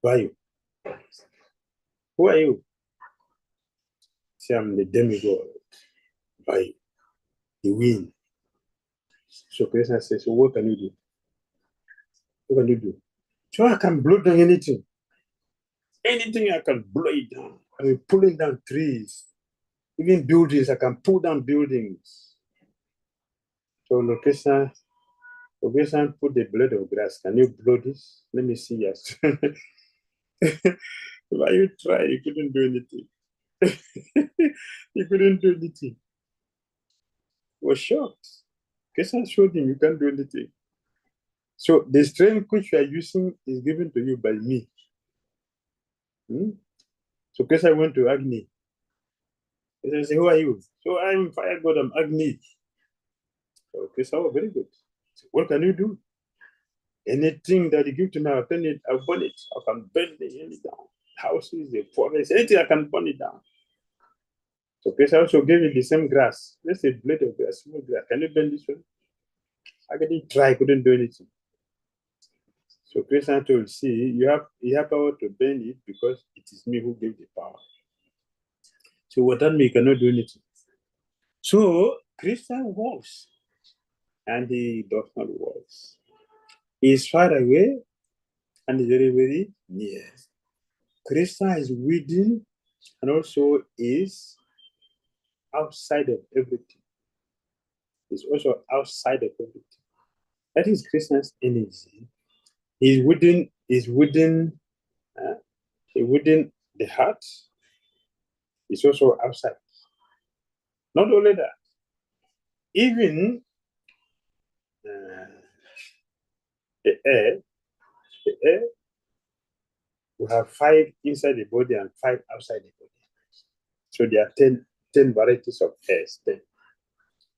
Vayu, who are you? Say, I'm the demigod, Vayu, the wind. So Krishna says, so what can you do? What can you do? So I can blow down anything. Anything I can blow it down. I mean, pulling down trees. Even buildings, I can pull down buildings. So Lord Krishna put the blade of grass. Can you blow this? Let me see. Yes. Why you try? You couldn't do anything. You couldn't do anything. He was shocked. Krishna showed him you can't do anything. So the strength which you are using is given to you by me. So Krishna went to Agni. He said, who are you? So I'm fire god, I'm Agni. So Krishna, oh, very good. So what can you do? Anything that you give to me, I'll burn it. I can burn it down. Houses, the forest, anything I can burn it down. So Krishna also gave you the same grass. Let's say blade of grass, small grass. Can you burn this one? I couldn't try, couldn't do anything. So Krishna told, see, you have power to burn it because it is me who gave the power. So what that means, you cannot do anything. So Krishna walks, and he does not walk. He is far away and is very, very near. Krishna is within and also is outside of everything. He's also outside of everything. That is Krishna's energy. He's within the heart. He's also outside. Not only that, even the air, we have 5 inside the body and 5 outside the body. So there are 10 varieties of air. 10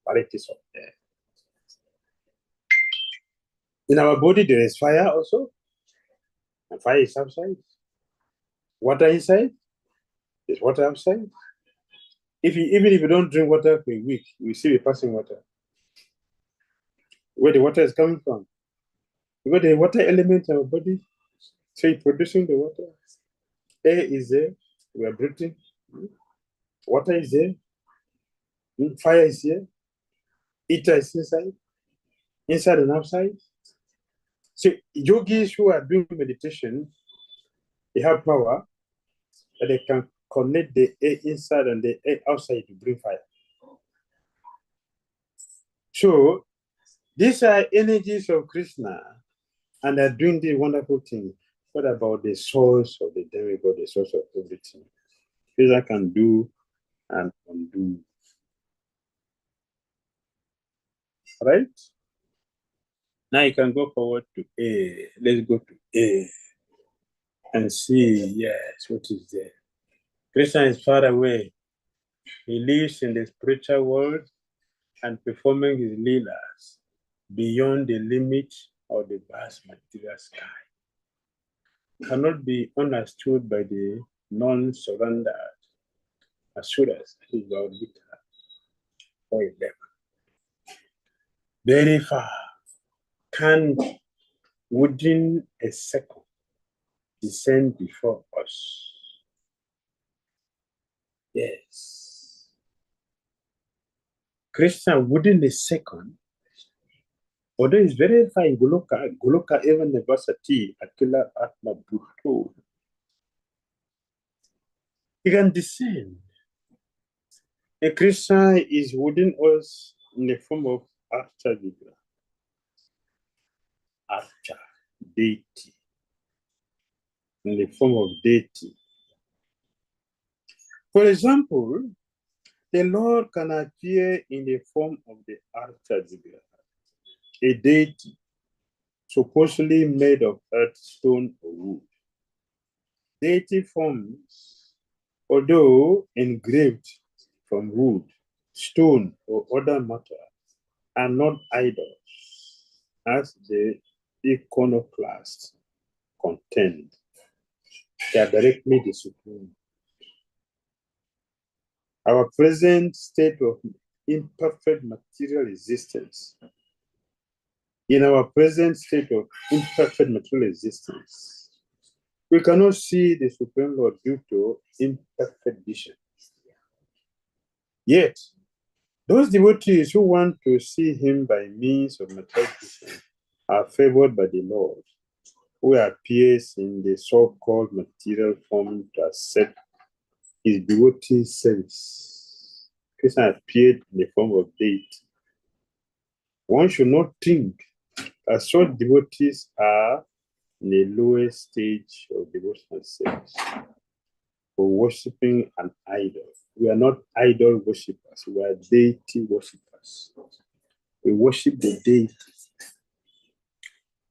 varieties of air. In our body, there is fire also. And fire is outside. Water inside. There's water outside. Even if you don't drink water for a week, you will still be passing water. Where the water is coming from. Because the water element in our body, so it's producing the water. Air is there. We are breathing. Water is there. Fire is here. Ether is inside and outside. So yogis who are doing meditation, they have power that they can connect the air inside and the air outside to bring fire. So these are energies of Krishna, and they're doing this wonderful thing. What about the source of the demigod, the source of everything? Krishna can do and undo. Right? Now you can go forward to A. Let's go to A and see, yes, what is there. Krishna is far away. He lives in the spiritual world and performing his leelas beyond the limit of the vast material sky. Cannot be understood by the non-surrendered asuras, that is our Gita or 11. Very far, can within a second descend before us. Yes. Krishna within a second, although it's very far in Goloka even Nevasati, Akila Atma Bhutto, he can descend. And Krishna is within us in the form of Archa Vidra. Archa, deity. In the form of deity. For example, The Lord can appear in the form of the Archadigra, a deity supposedly made of earth, stone, or wood. Deity forms, although engraved from wood, stone, or other matter, are not idols, as the iconoclast contend. They are directly the supreme. Our present state of imperfect material existence, in our present state of imperfect material existence, we cannot see the Supreme Lord due to imperfect vision. Yet, those devotees who want to see him by means of material vision are favored by the Lord, who appears in the so-called material form to accept his devotee service. Krishna appeared in the form of deity. One should not think that such devotees are in the lowest stage of devotional service for worshipping an idol. We are not idol worshippers, we are deity worshippers. We worship the deity,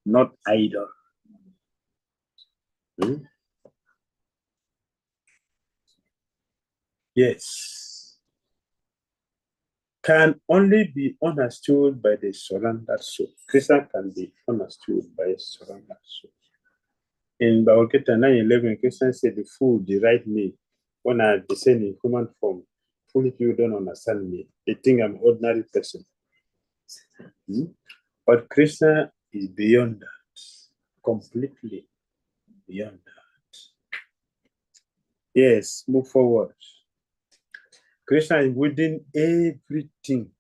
not idol. Yes. Can only be understood by the surrendered soul. Krishna can be understood by a surrendered soul. In Bhagavad Gita 9:11, Krishna said, the fool deride me when I descend in human form. Foolish people don't understand me. They think I'm an ordinary person. But Krishna is beyond that, completely beyond that. Yes, move forward. Krishna is within everything.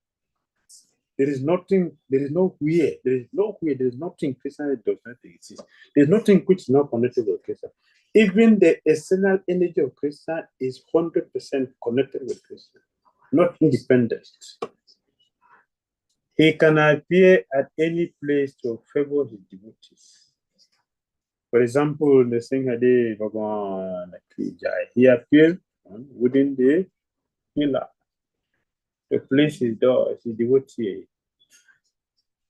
There is nothing, there is nowhere, there is nowhere, there is nothing Krishna does not exist. There is nothing which is not connected with Krishna. Even the external energy of Krishna is 100% connected with Krishna, not independent. He can appear at any place to favor his devotees. For example, the Singhade Bhagavan he appeared within the Hila. The place is there, is devotee,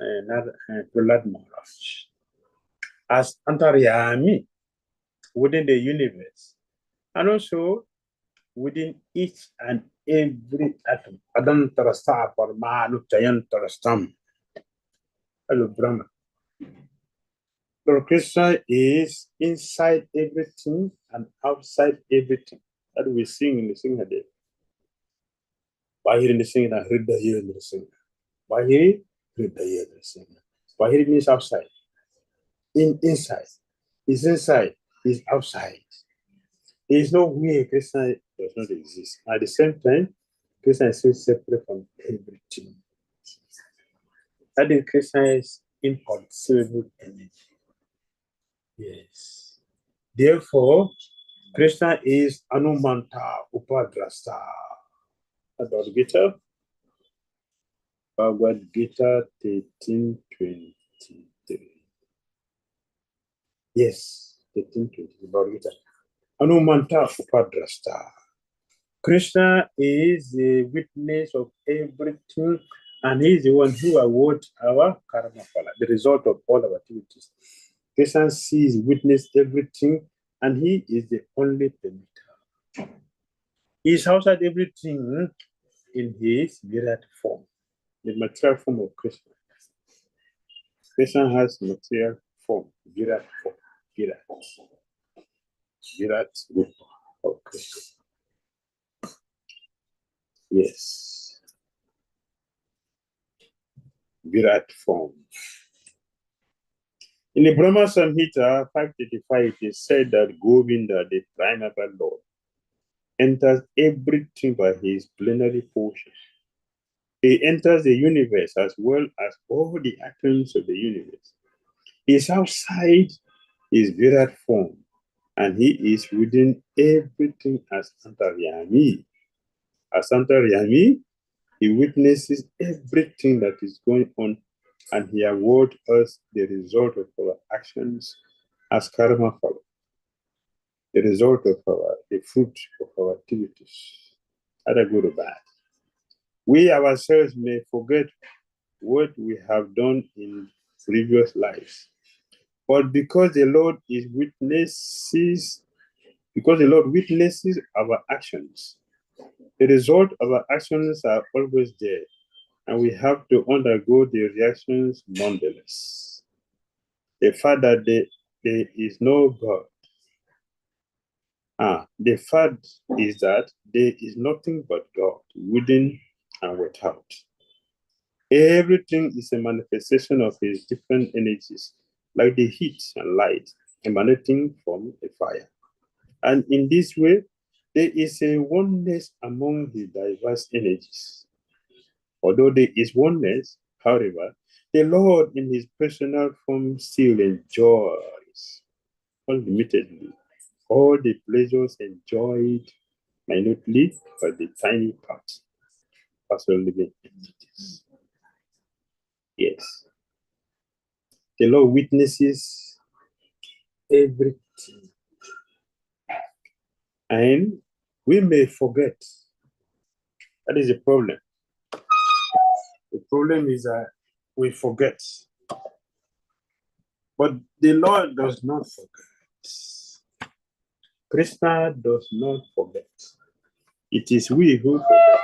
Prahlad Maharaj. As Antaryami within the universe, and also within each and every atom. Adantarasta Parmanu Chayantarastam. Hello, Brahma. Lord Krishna is inside everything and outside everything. That we sing in the Singhade. Bahir in the Singhade, Hridaya in the Singhade. Bahir, Hridaya in the Singhade. Bahir means outside. Inside. Is inside, is outside. There is no way Krishna does not exist. At the same time, Krishna is still separate from everything. That is, Krishna is inconceivable energy. Yes. Therefore, Krishna is Anumanta Upadrasta. Bhagavad Gita, Bhagavad Gita 13:23. Yes, 13:23. Bhagavad Gita. Anumanta Upadrasta. Krishna is the witness of everything, and he is the one who awards our karma phala, the result of all our activities. Krishna sees, witnesses everything, and he is the only permitter. He is outside everything in his Virat form, the material form of Krishna. Krishna has material form, Virat form, Virat Rupa of Krishna. Yes. Virat form. In the Brahma Samhita 535, it is said that Govinda, the primeval Lord, enters everything by his plenary portion. He enters the universe as well as all the atoms of the universe. He is outside his Virat form, and he is within everything as Antaryami. As Antaryami, he witnesses everything that is going on, and he awards us the result of our actions as karma phala, the result of the fruit of our activities, either good or bad. We ourselves may forget what we have done in previous lives. But because the Lord witnesses our actions, the result of our actions are always there, and we have to undergo the reactions nonetheless. The fact that there is no God. The fact is that there is nothing but God, within and without. Everything is a manifestation of his different energies, like the heat and light emanating from a fire. And in this way, there is a oneness among the diverse energies. Although there is oneness, however, the Lord in his personal form still enjoys unlimitedly all the pleasures enjoyed minutely by the tiny parts, personal living entities. Yes. The Lord witnesses everything. And we may forget. That is the problem. The problem is that we forget. But the Lord does not forget. Krishna does not forget. It is we who forget.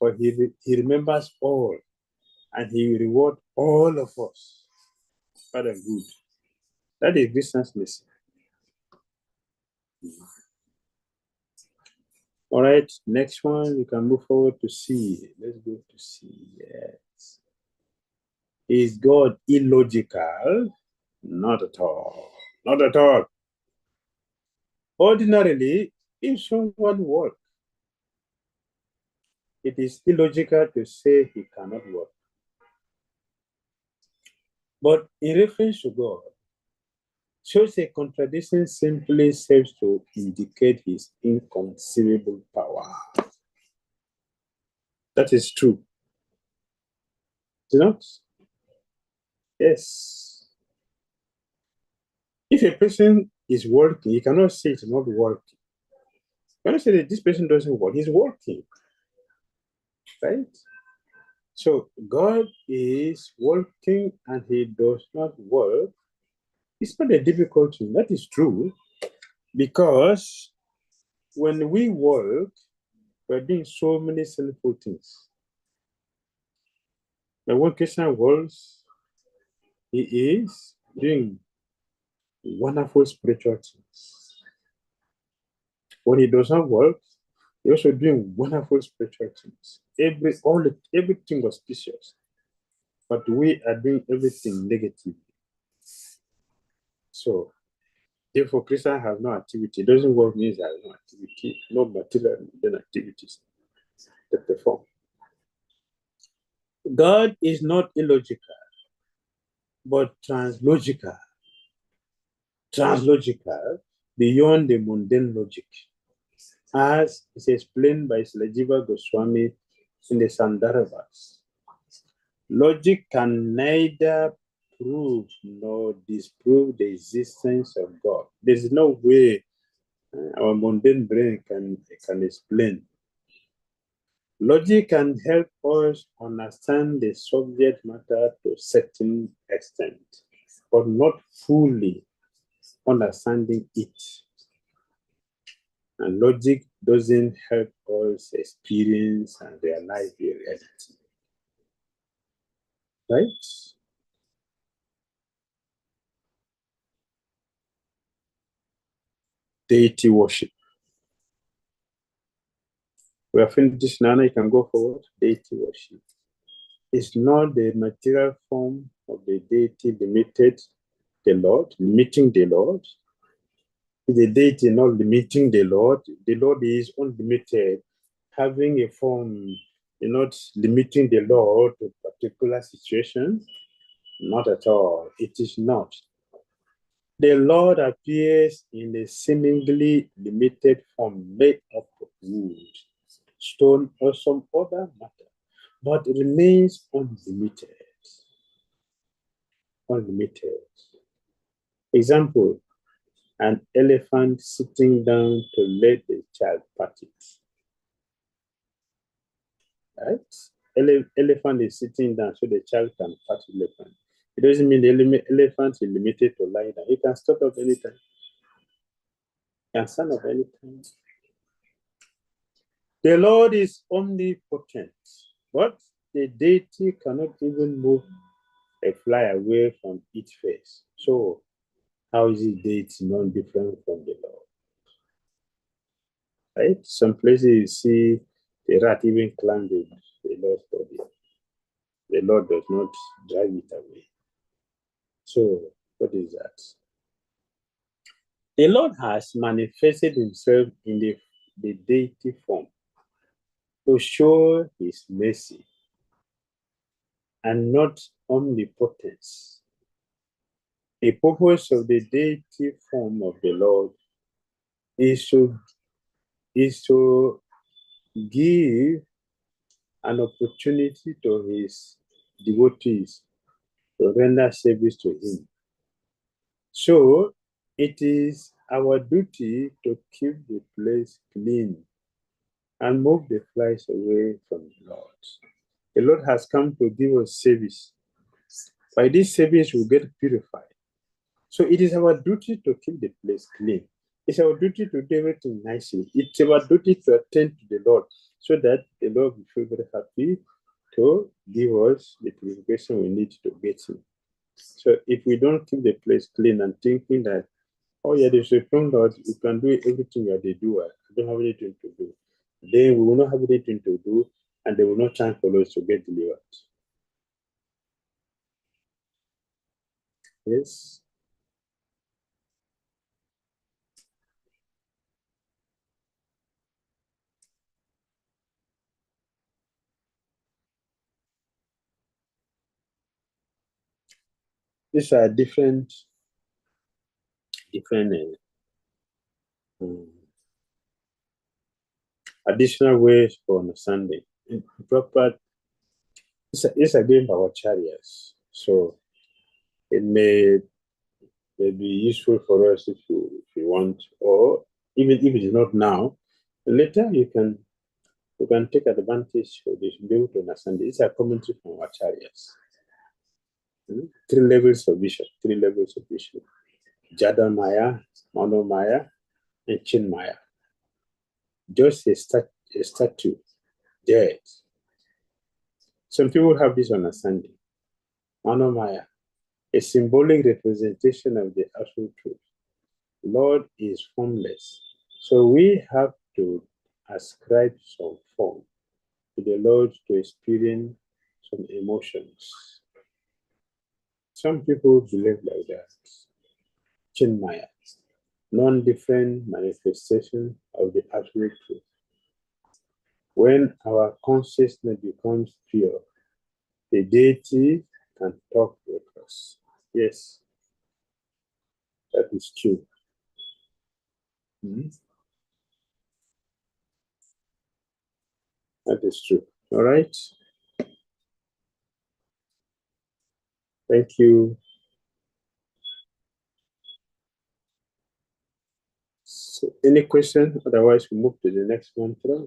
But he remembers all, and he will reward all of us for the good. That is Krishna's message. All right, next one, we can move forward to C. Let's go to C. Yes. Is God illogical? Not at all. Not at all. Ordinarily, if someone works, it is illogical to say he cannot work. But in reference to God, such a contradiction simply serves to indicate his inconceivable power. That is true. Is it not? Yes. If a person is working, you cannot say it's not working. You cannot say that this person doesn't work. He's working. Right? So God is working and he does not work. It's not a difficult thing. That is true. Because when we work, we're doing so many sinful things. But when Christian works, he is doing wonderful spiritual things. When he does not work, he also doing wonderful spiritual things. Everything was precious. But we are doing everything negative. So, therefore, Christian has no activity. It doesn't work means there is no activity, no material activities to perform. God is not illogical, but translogical. Translogical beyond the mundane logic, as is explained by Slajiva Goswami in the Sandarbhas. Logic can neither prove nor disprove the existence of God. There's no way our mundane brain can explain. Logic can help us understand the subject matter to a certain extent, but not fully understanding it. And logic doesn't help us experience and realize the reality. Right? Deity worship. We are finished now. You can go forward. Deity worship. It's not the material form of the deity limiting the Lord. The deity not limiting the Lord is unlimited. Having a form, not limiting the Lord to a particular situation. Not at all. It is not. The Lord appears in a seemingly limited form made up of wood, stone, or some other matter, but remains unlimited. Unlimited. Example, an elephant sitting down to let the child pat it. right? Elephant is sitting down so the child can pat elephant. It doesn't mean the elephant is limited to lying down. He can stop up anytime. He can stand up anytime. The Lord is omnipotent, but the deity cannot even move a fly away from its face. So how is the deity not different from the Lord? Right? Some places you see the rat even climb the Lord's body. The Lord does not drive it away. So what is that? The Lord has manifested himself in the deity form to show his mercy and not omnipotence. The purpose of the deity form of the Lord is to give an opportunity to his devotees to render service to him. So it is our duty to keep the place clean and move the flies away from the Lord. The Lord has come to give us service. By this service, we get purified. So it is our duty to keep the place clean. It's our duty to do everything nicely. It's our duty to attend to the Lord so that the Lord will feel very happy to give us the purification we need to get Him. So if we don't keep the place clean and thinking that, oh yeah, there's a from Lord, you can do everything you are the doer, I don't have anything to do, then we will not have anything to do and there will not time for us to get delivered. Yes. These are different additional ways for understanding. Proper, it's against our chariots, so it may be useful for us if you want, or even if it is not now, later you can take advantage of this, be able to understand this. It's a commentary from our chariots. 3 levels of vision. Jada Maya, Mano Maya, and Chin Maya. Just a statue there. Some people have this understanding. Mano Maya, a symbolic representation of the absolute truth. Lord is formless. So we have to ascribe some form to the Lord to experience some emotions. Some people believe like that. Chinmaya, non-different manifestation of the absolute truth. When our consciousness becomes pure, the deity can talk with us. Yes, that is true. That is true. All right. Thank you. So, any question? Otherwise, we move to the next mantra.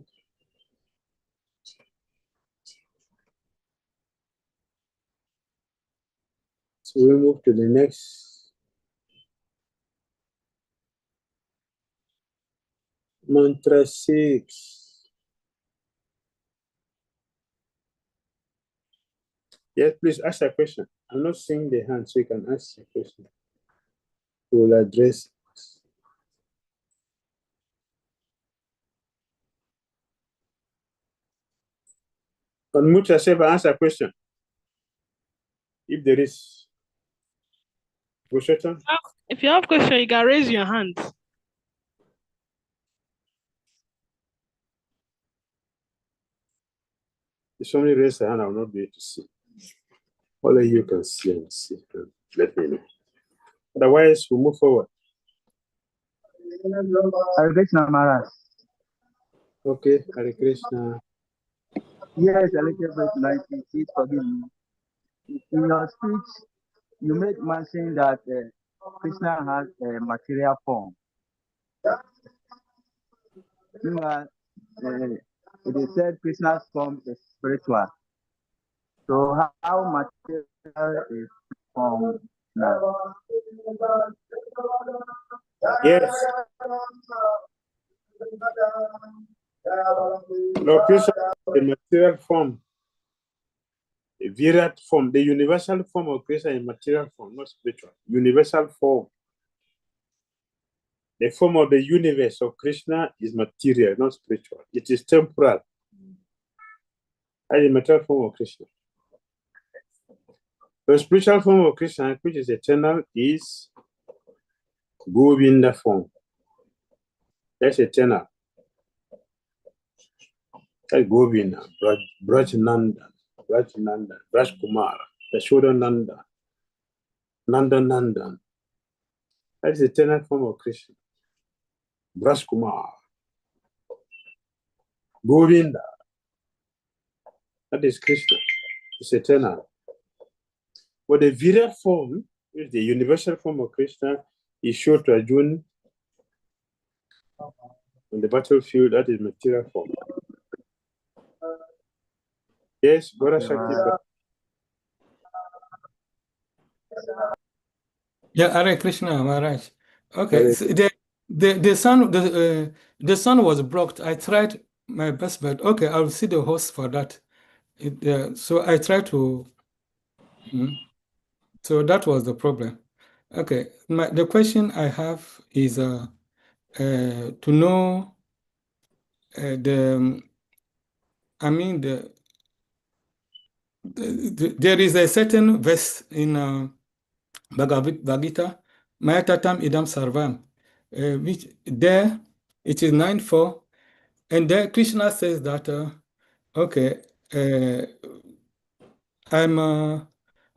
So we move to the next mantra 6. Yes, please ask a question. I'm not seeing the hand, so you can ask a question. We will address it. Unmute yourself and answer a question. If there is. If you have a question, you can raise your hand. If somebody raises a hand, I will not be able to see. Only you can see and see. Let me know. Otherwise, we'll move forward. Hare Krishna Maharaj. Okay, Hare Krishna. Yes, a little bit like please forgive me. In your speech, you made mention that Krishna has a material form. Meanwhile, it is said Krishna's form is spiritual. So how material is form now? Yes. Lord Krishna, the material form, the Virat form, the universal form of Krishna is material form, not spiritual. Universal form. The form of the universe of Krishna is material, not spiritual. It is temporal. That is the material form of Krishna. The spiritual form of Krishna, which is eternal, is Govinda form. That's eternal. That's Govinda, Brajnanda, Brajkumara, Yashodananda, Nandanandan. That is the eternal form of Krishna. Brajkumara, Govinda. That is Krishna. It's eternal. But the Virat form, which is the universal form of Krishna, is shown to Arjuna on the battlefield. That is material form. Yes, Gora Shakti. Yeah, Hare Krishna, Maharaj. Okay, so the sun was blocked. I tried my best, but okay, I'll see the host for that. So I tried to. So that was the problem. Okay, the question I have is to know there is a certain verse in Bhagavad Gita, Mayatatam idam sarvam, which there it is 9:4, and there Krishna says that okay,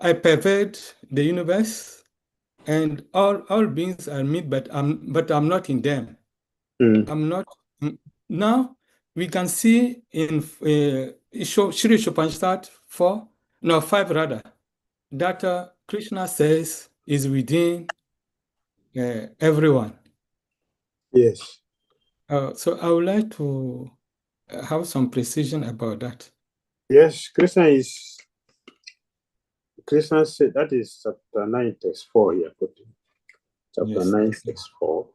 I pervade the universe, and all beings are me, but I'm not in them. I'm not. Now we can see in Shri Upanishad 5 rather, that Krishna says is within everyone. Yes. So I would like to have some precision about that. Yes, Krishna said, that is chapter 9, text 4 here. Chapter Yes. 9, text 4.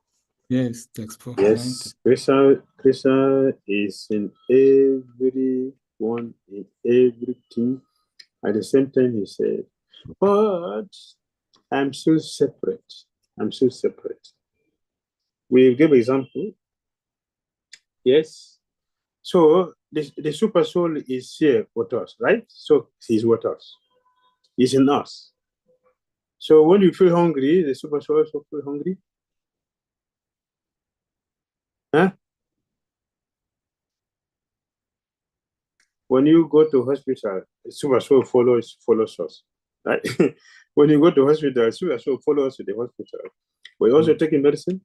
Yes, text 4. Yes, Krishna is in everyone, in everything. At the same time, he said, but I'm still separate. I'm still separate. We give example. Yes. So the super soul is here with us, right? So he's with us. He's in us. So when you feel hungry, the super soul also feel hungry. Huh? When you go to hospital, the super soul follows us. Right? When you go to hospital, the super soul follows us to the hospital. But you also taking medicine?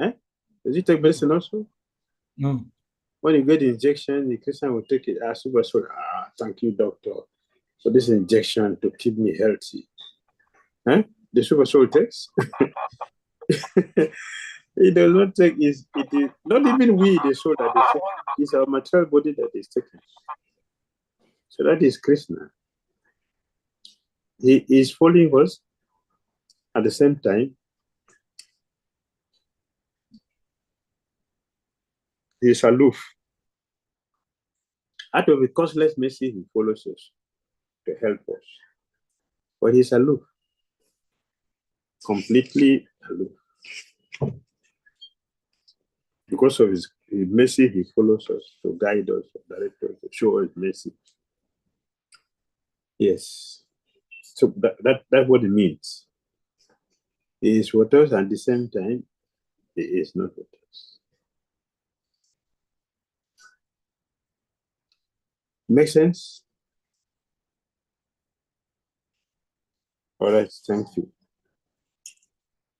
Eh? Does he take medicine also? No. When you get the injection, the Christian will take it as super soul. Thank you, doctor, for this injection to keep me healthy. Eh? The super soul takes. It does not take. It is not even we, the soul that is taking. It's our material body that is taking. So that is Krishna. He is following us at the same time. He is aloof. Out of a causeless mercy, he follows us to help us. But he's aloof. Completely aloof. Because of his mercy, he follows us to guide us, to direct us, to show us mercy. Yes. So that's what it means. He is with us, and at the same time, he is not with us. Make sense? All right, thank you.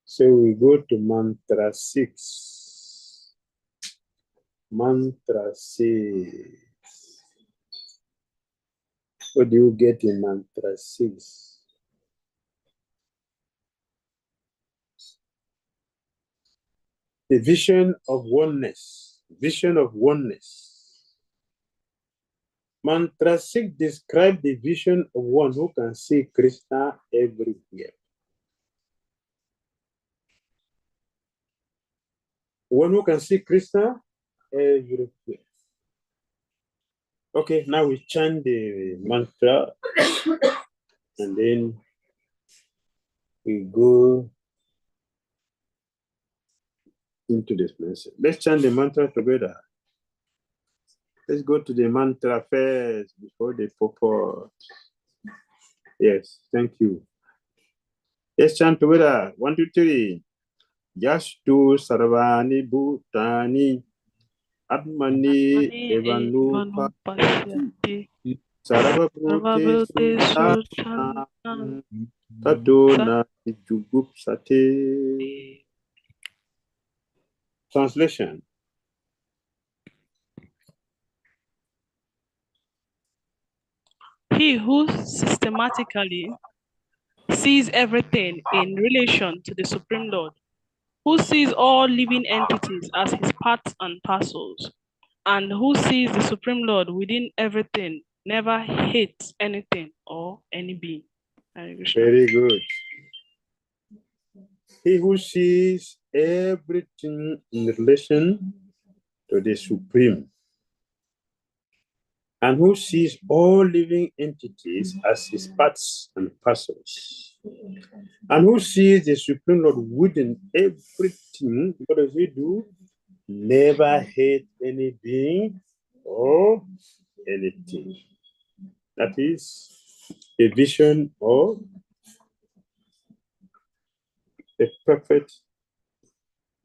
So we go to mantra 6. Mantra 6. What do you get in mantra 6? The vision of oneness vision of oneness. Mantra 6 describes the vision of one who can see Krishna everywhere. One who can see Krishna everywhere. Okay, now we chant the mantra and then we go into this message. Let's chant the mantra together. Let's go to the mantra first before the purport. Yes, thank you. Let's chant together. 1, 2, 3. Yastu sarvani bhutani atmani evanupa sarvabhute suchantam tato na jugupsate. Translation. He who systematically sees everything in relation to the Supreme Lord, who sees all living entities as his parts and parcels, and who sees the Supreme Lord within everything, never hates anything or any being. Very good. He who sees everything in relation to the Supreme, and who sees all living entities as his parts and parcels, and who sees the Supreme Lord within everything, what does he do? Never hate any being or anything. That is a vision of a perfect,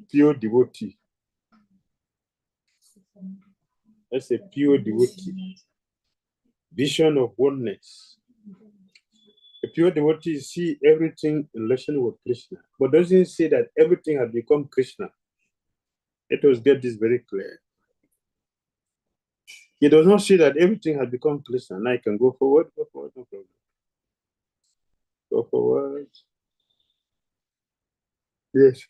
pure devotee. That's a pure devotee. Vision of oneness. A pure devotee see everything in relation with Krishna, but doesn't say that everything has become Krishna. Let us get this very clear. He does not see that everything has become Krishna. Now I can go forward, no problem. Go forward. Yes.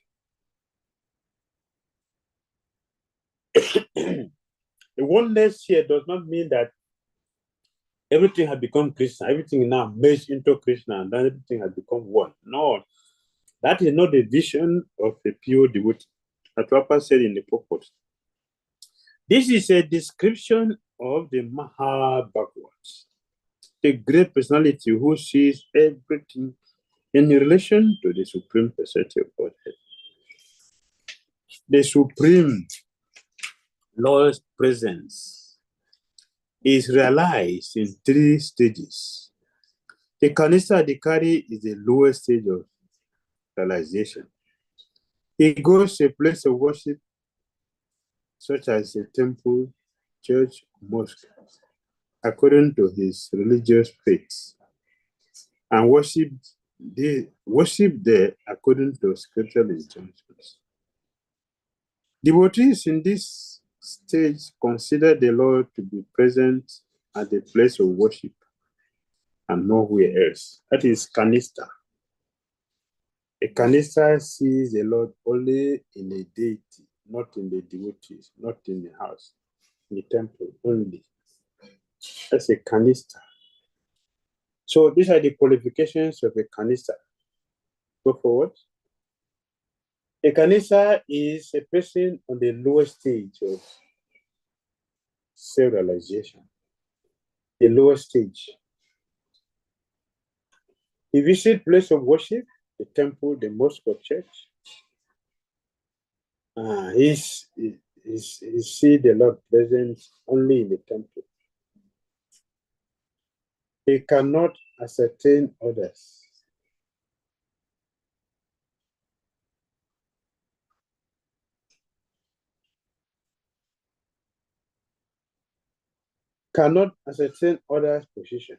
The oneness here does not mean that everything has become Krishna. Everything now merged into Krishna, and then everything has become one. No, that is not the vision of a pure devotee. As Papa said in the purport. This is a description of the Mahabhagavata, the great personality who sees everything in relation to the Supreme Personality of Godhead. The Supreme Lord's presence is realized in 3 stages. The Kanista Adhikari is the lowest stage of realization. He goes to a place of worship such as a temple, church, mosque, according to his religious faith, and worship there according to scriptural injunctions. Devotees in this stage consider the Lord to be present at the place of worship and nowhere else. That is Kanista. A Kanista sees the Lord only in a deity, not in the devotees, not in the house, in the temple only. That's a Kanista. So these are the qualifications of a Kanista. Go forward. A Kanista is a person on the lowest stage of self-realization. The lowest stage. He visits place of worship, the temple, the mosque or church. He sees the Lord present only in the temple. He cannot ascertain others. Cannot ascertain others' position.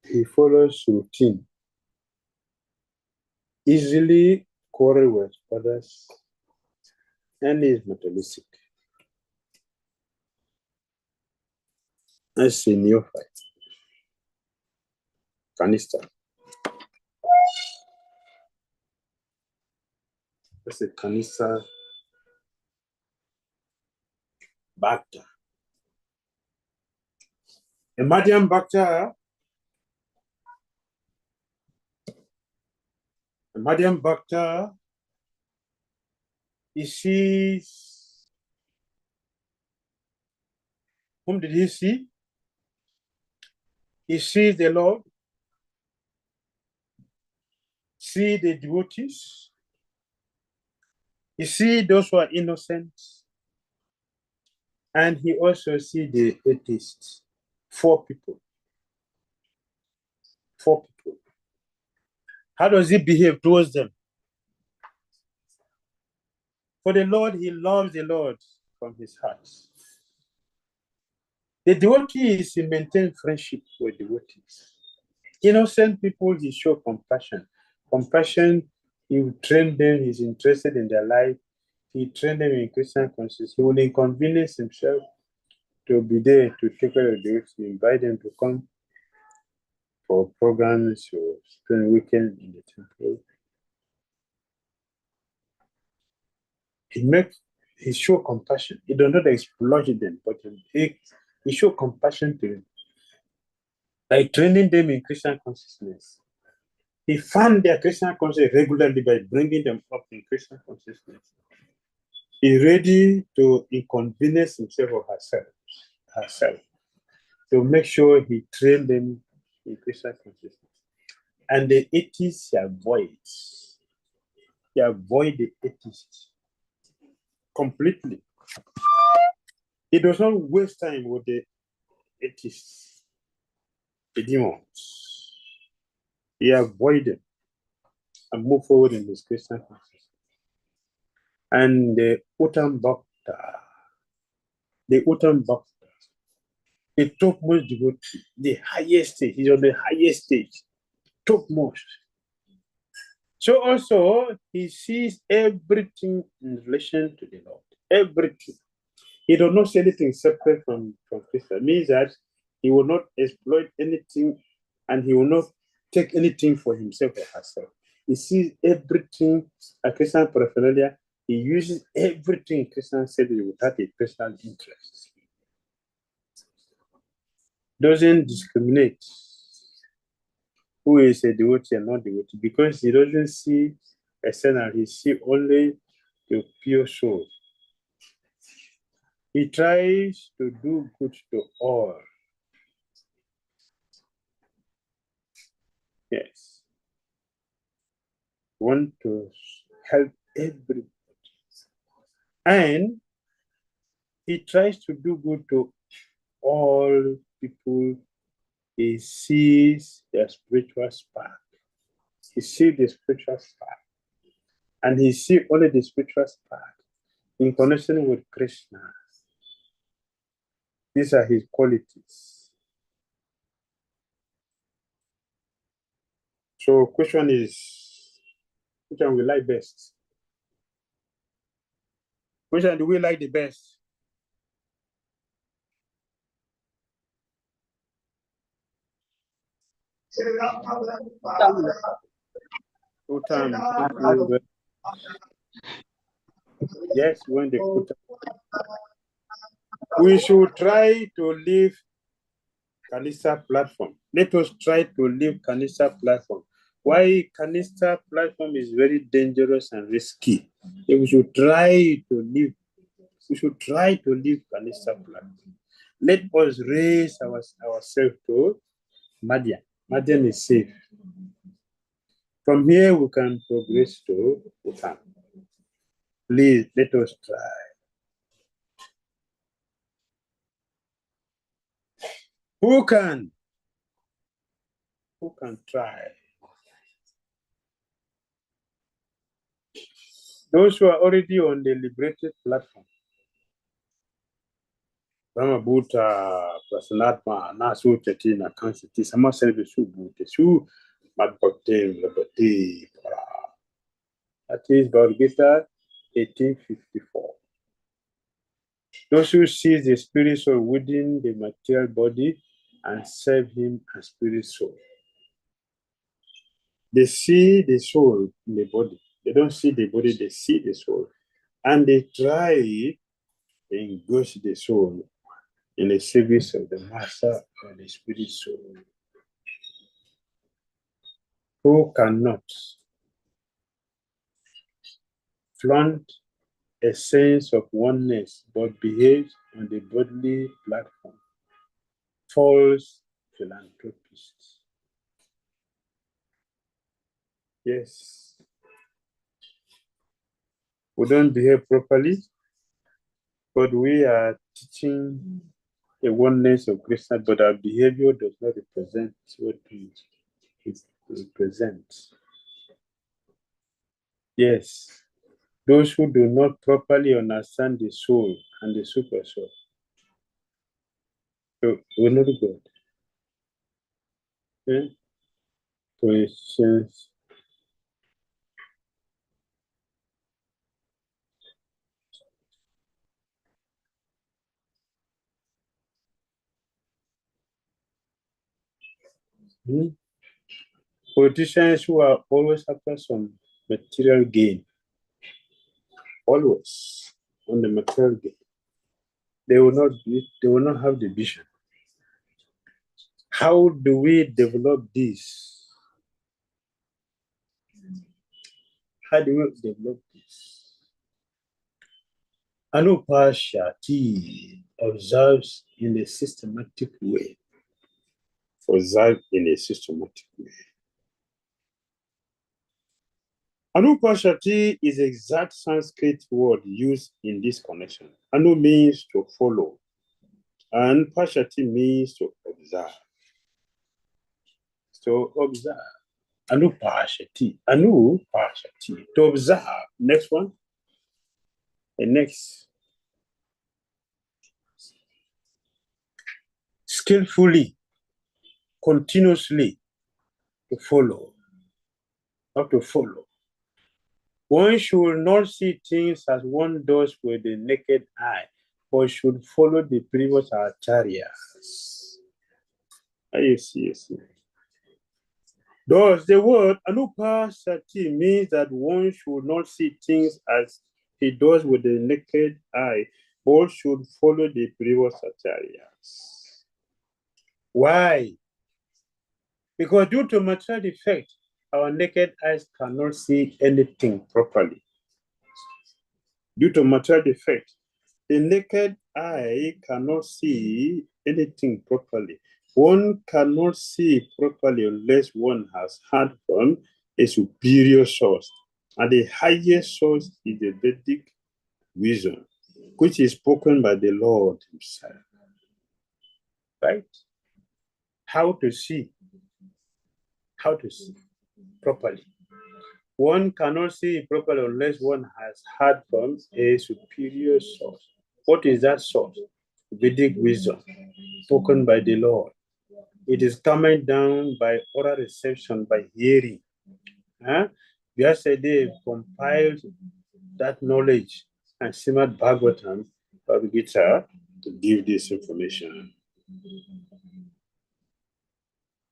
He follows routine. Easily quarrel with others, and is materialistic. That's a neophyte. Kanista. That's a Kanisa Bhakta. A Madhyam Bhakta. A Madhyam Bhakta, he sees, whom did he see? He sees the Lord, see the devotees, he sees those who are innocent, and he also sees the atheists. 4 people. 4 people. How does he behave towards them? For the Lord, he loves the Lord from his heart. The devotees, he maintains friendship with devotees. Innocent people, he shows compassion. Compassion, he will train them, he's interested in their life. He trained them in Christian consciousness. He will inconvenience himself to be there to take care of the devotees, invite them to come for programs or spend weekend in the temple. He shows compassion. He does not exploit them, but he shows compassion to them. By training them in Christian consciousness. He found their Christian consciousness regularly by bringing them up in Christian consciousness. He's ready to inconvenience himself or herself to make sure he trained them in Christian consciousness. And the atheists he avoids. He avoids the atheists completely. He does not waste time with the atheists, the demons. He avoids them and move forward in his Christian consciousness. And the Uttam Bhakta, the topmost devotee, the highest stage, he's on the highest stage, topmost. So also, he sees everything in relation to the Lord, everything. He does not see anything separate from Krishna. It means that he will not exploit anything and he will not take anything for himself or herself. He sees everything, as Krishna paraphernalia, he uses everything Krishna said without a personal interest. Doesn't discriminate who is a devotee and not devotee because he doesn't see a sinner, he sees only the pure soul. He tries to do good to all. Yes. Want to help everybody. And he tries to do good to all people. He sees their spiritual spark. He sees the spiritual spark. And he sees only the spiritual spark in connection with Krishna. These are his qualities. So question is, which one we like best? Which one do we like the best? Uttam. Yes, when they put up. We should try to leave Kanisa platform. Let us try to leave Kanisa platform. Why Kanisa platform is very dangerous and risky. We should try to leave. We should try to leave Kanisa platform. Let us raise ourselves to Madhyam. Madhyam is safe. From here we can progress to Uttam. Please let us try. Who can try? Those who are already on the liberated platform. Brahmabhuta, Prasanatma, Nasu Chatina, Kansiti, Sama Selvisu Bhuta, Su Madbhakti, Labati, that is Bhagavad Gita 1854. Those who see the spirit soul within the material body and serve him as spirit soul. They see the soul in the body. They don't see the body, they see the soul. And they try to engage the soul in the service of the master or the spirit soul. Who cannot flaunt a sense of oneness but behaves on the bodily platform? False philanthropists. Yes. We don't behave properly, but we are teaching the oneness of Krishna, but our behavior does not represent what we represent. Yes. Those who do not properly understand the soul and the super soul will not go. Okay? For instance, politicians who are always after some material gain, always on the material gain, they will not have the vision. How do we develop this? How do we develop this? Anupashati observes in a systematic way. Observe in a systematic way. Anupashati is the exact Sanskrit word used in this connection. Anu means to follow, and Pashati means to observe. To observe. Anupashati. Anupashati. To observe. Next one. The next. Skillfully, continuously, to follow. Not to follow. One should not see things as one does with the naked eye, but should follow the previous acharyas. You see. Thus, the word anupasati means that one should not see things as he does with the naked eye, but should follow the previous acharyas. Why? Because due to material defect, our naked eyes cannot see anything properly. Due to material defect, the naked eye cannot see anything properly. One cannot see properly unless one has heard from a superior source. And the highest source is the Vedic wisdom, which is spoken by the Lord himself. Right? How to see properly. One cannot see properly unless one has heard from a superior source. What is that source? Vedic wisdom, spoken by the Lord. It is coming down by oral reception, by hearing. Yesterday compiled that knowledge and Srimad Bhagavatam, Bhagavad Gita, to give this information.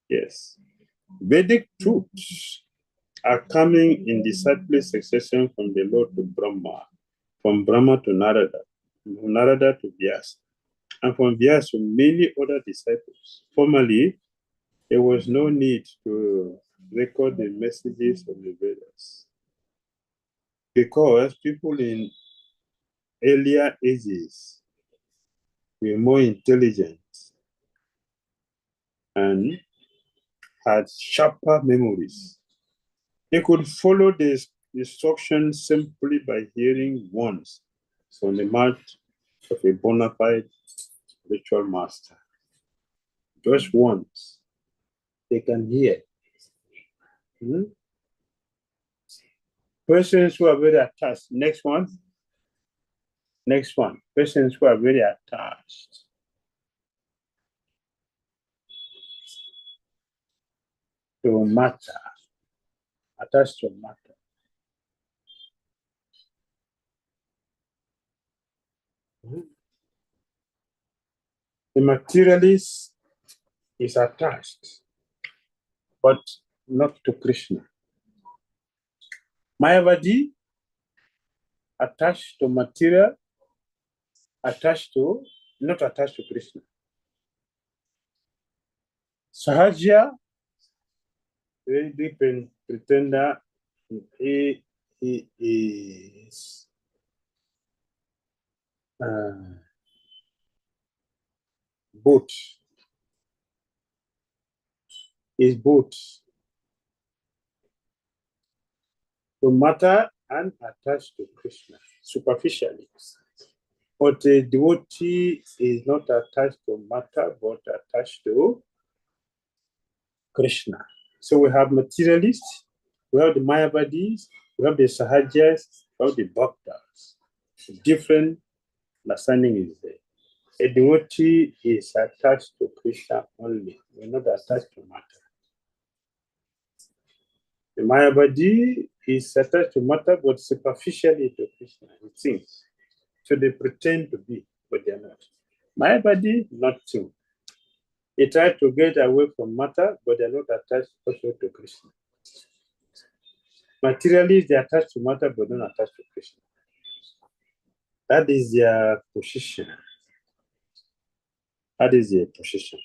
Yes. Vedic truths are coming in disciple succession from the Lord to Brahma, from Brahma to Narada, from Narada to Vyasa, and from Vyasa to many other disciples. Formerly, there was no need to record the messages of the Vedas because people in earlier ages were more intelligent and had sharper memories. They could follow the instructions simply by hearing once from the mouth of a bona fide spiritual master. Just once, they can hear. Persons who are very attached. Next one. Persons who are very attached. To matter. Attached to matter. The materialist is attached, but not to Krishna. Mayavadi, attached to material, not attached to Krishna. Sahaja, very deep in pretender, he is both. Is both to matter and attached to Krishna superficially. But a devotee is not attached to matter, but attached to Krishna. So we have materialists, we have the Mayavadis, we have the Sahajas, we have the Bhaktas. Different understanding is there. A devotee is attached to Krishna only. We're not attached to matter. The Mayavadi is attached to matter, but superficially to Krishna, it seems. So they pretend to be, but they're not. Mayavadi, nothing. They try to get away from matter, but they're not attached also to Krishna. Materialists, they're attached to matter, but not attached to Krishna. That is their position. That is their position.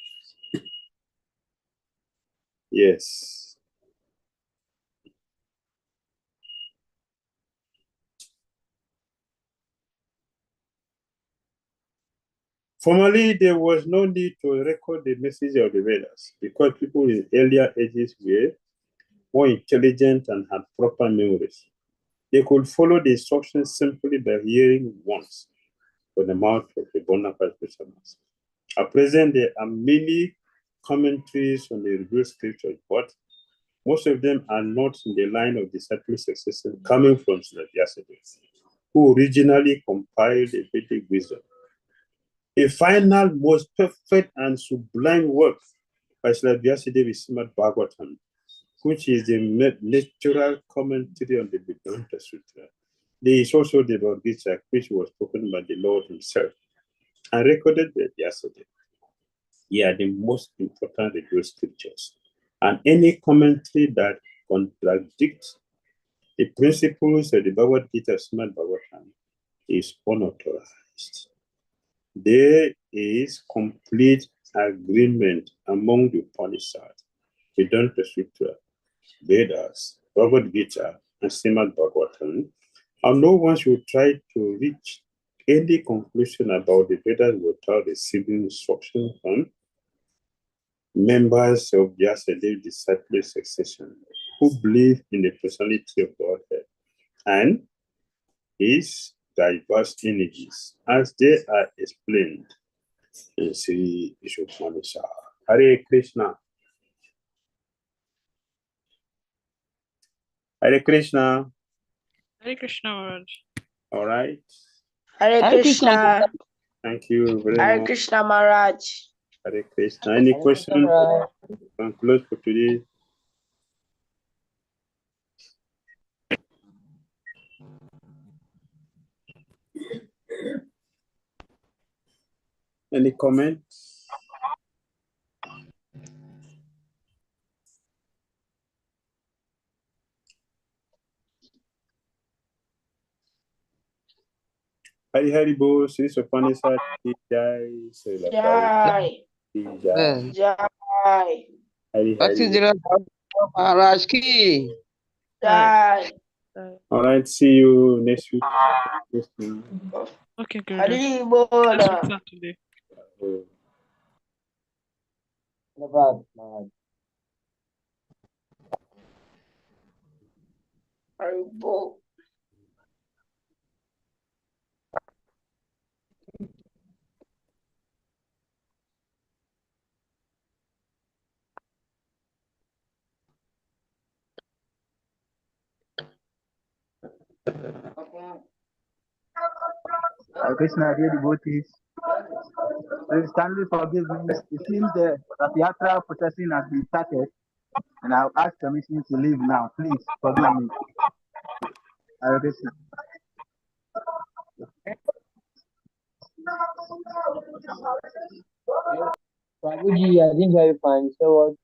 Yes. Formerly, there was no need to record the message of the Vedas because people in earlier ages were more intelligent and had proper memories. They could follow the instructions simply by hearing once from the mouth of the bona fide fishermen. At present, there are many commentaries on the revealed scriptures, but most of them are not in the line of disciple succession coming from Shastri, who originally compiled a Vedic wisdom. A final, most perfect and sublime work by Shastri is Srimad Bhagavatam, which is the natural commentary on the Vedanta Sutra. There is also the Bhagavad Gita, which was spoken by the Lord himself and recorded by Vyasadi. They are the most important religious scriptures. And any commentary that contradicts the principles of the Bhagavad Gita, Srimad Bhagavatam, is unauthorized. There is complete agreement among the Upanishads, Vedanta Sutra, Vedas, Bhagavad Gita, and Srimad Bhagavatam, and no one should try to reach any conclusion about the Vedas without receiving instruction from members of the Vyasadeva disciple succession who believe in the personality of Godhead and his diverse energies, as they are explained in Sri Ishopanishad. Hare Krishna. Hare Krishna, Maharaj. All right. Hare Krishna. Thank you very Hare much. Krishna Maharaj. Hare Krishna. Any questions? Conclude for today. Any comments? Hari Hari Bol, Sri Sopanisa, Jai, Sri Jai. Jai. Jai. Hari Bhakti Hari. Maharaj ki. Jai. All right, see you next week. Okay, good. Hari Bol. Next week Saturday. Hari Bol. Krishna, dear devotees, please kindly forgive me. It seems the Yatra processing has been started, and I'll ask permission to leave now. Please forgive me. Hare Krishna. Prabhuji, I think I find so what?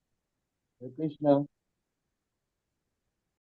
Hare Krishna.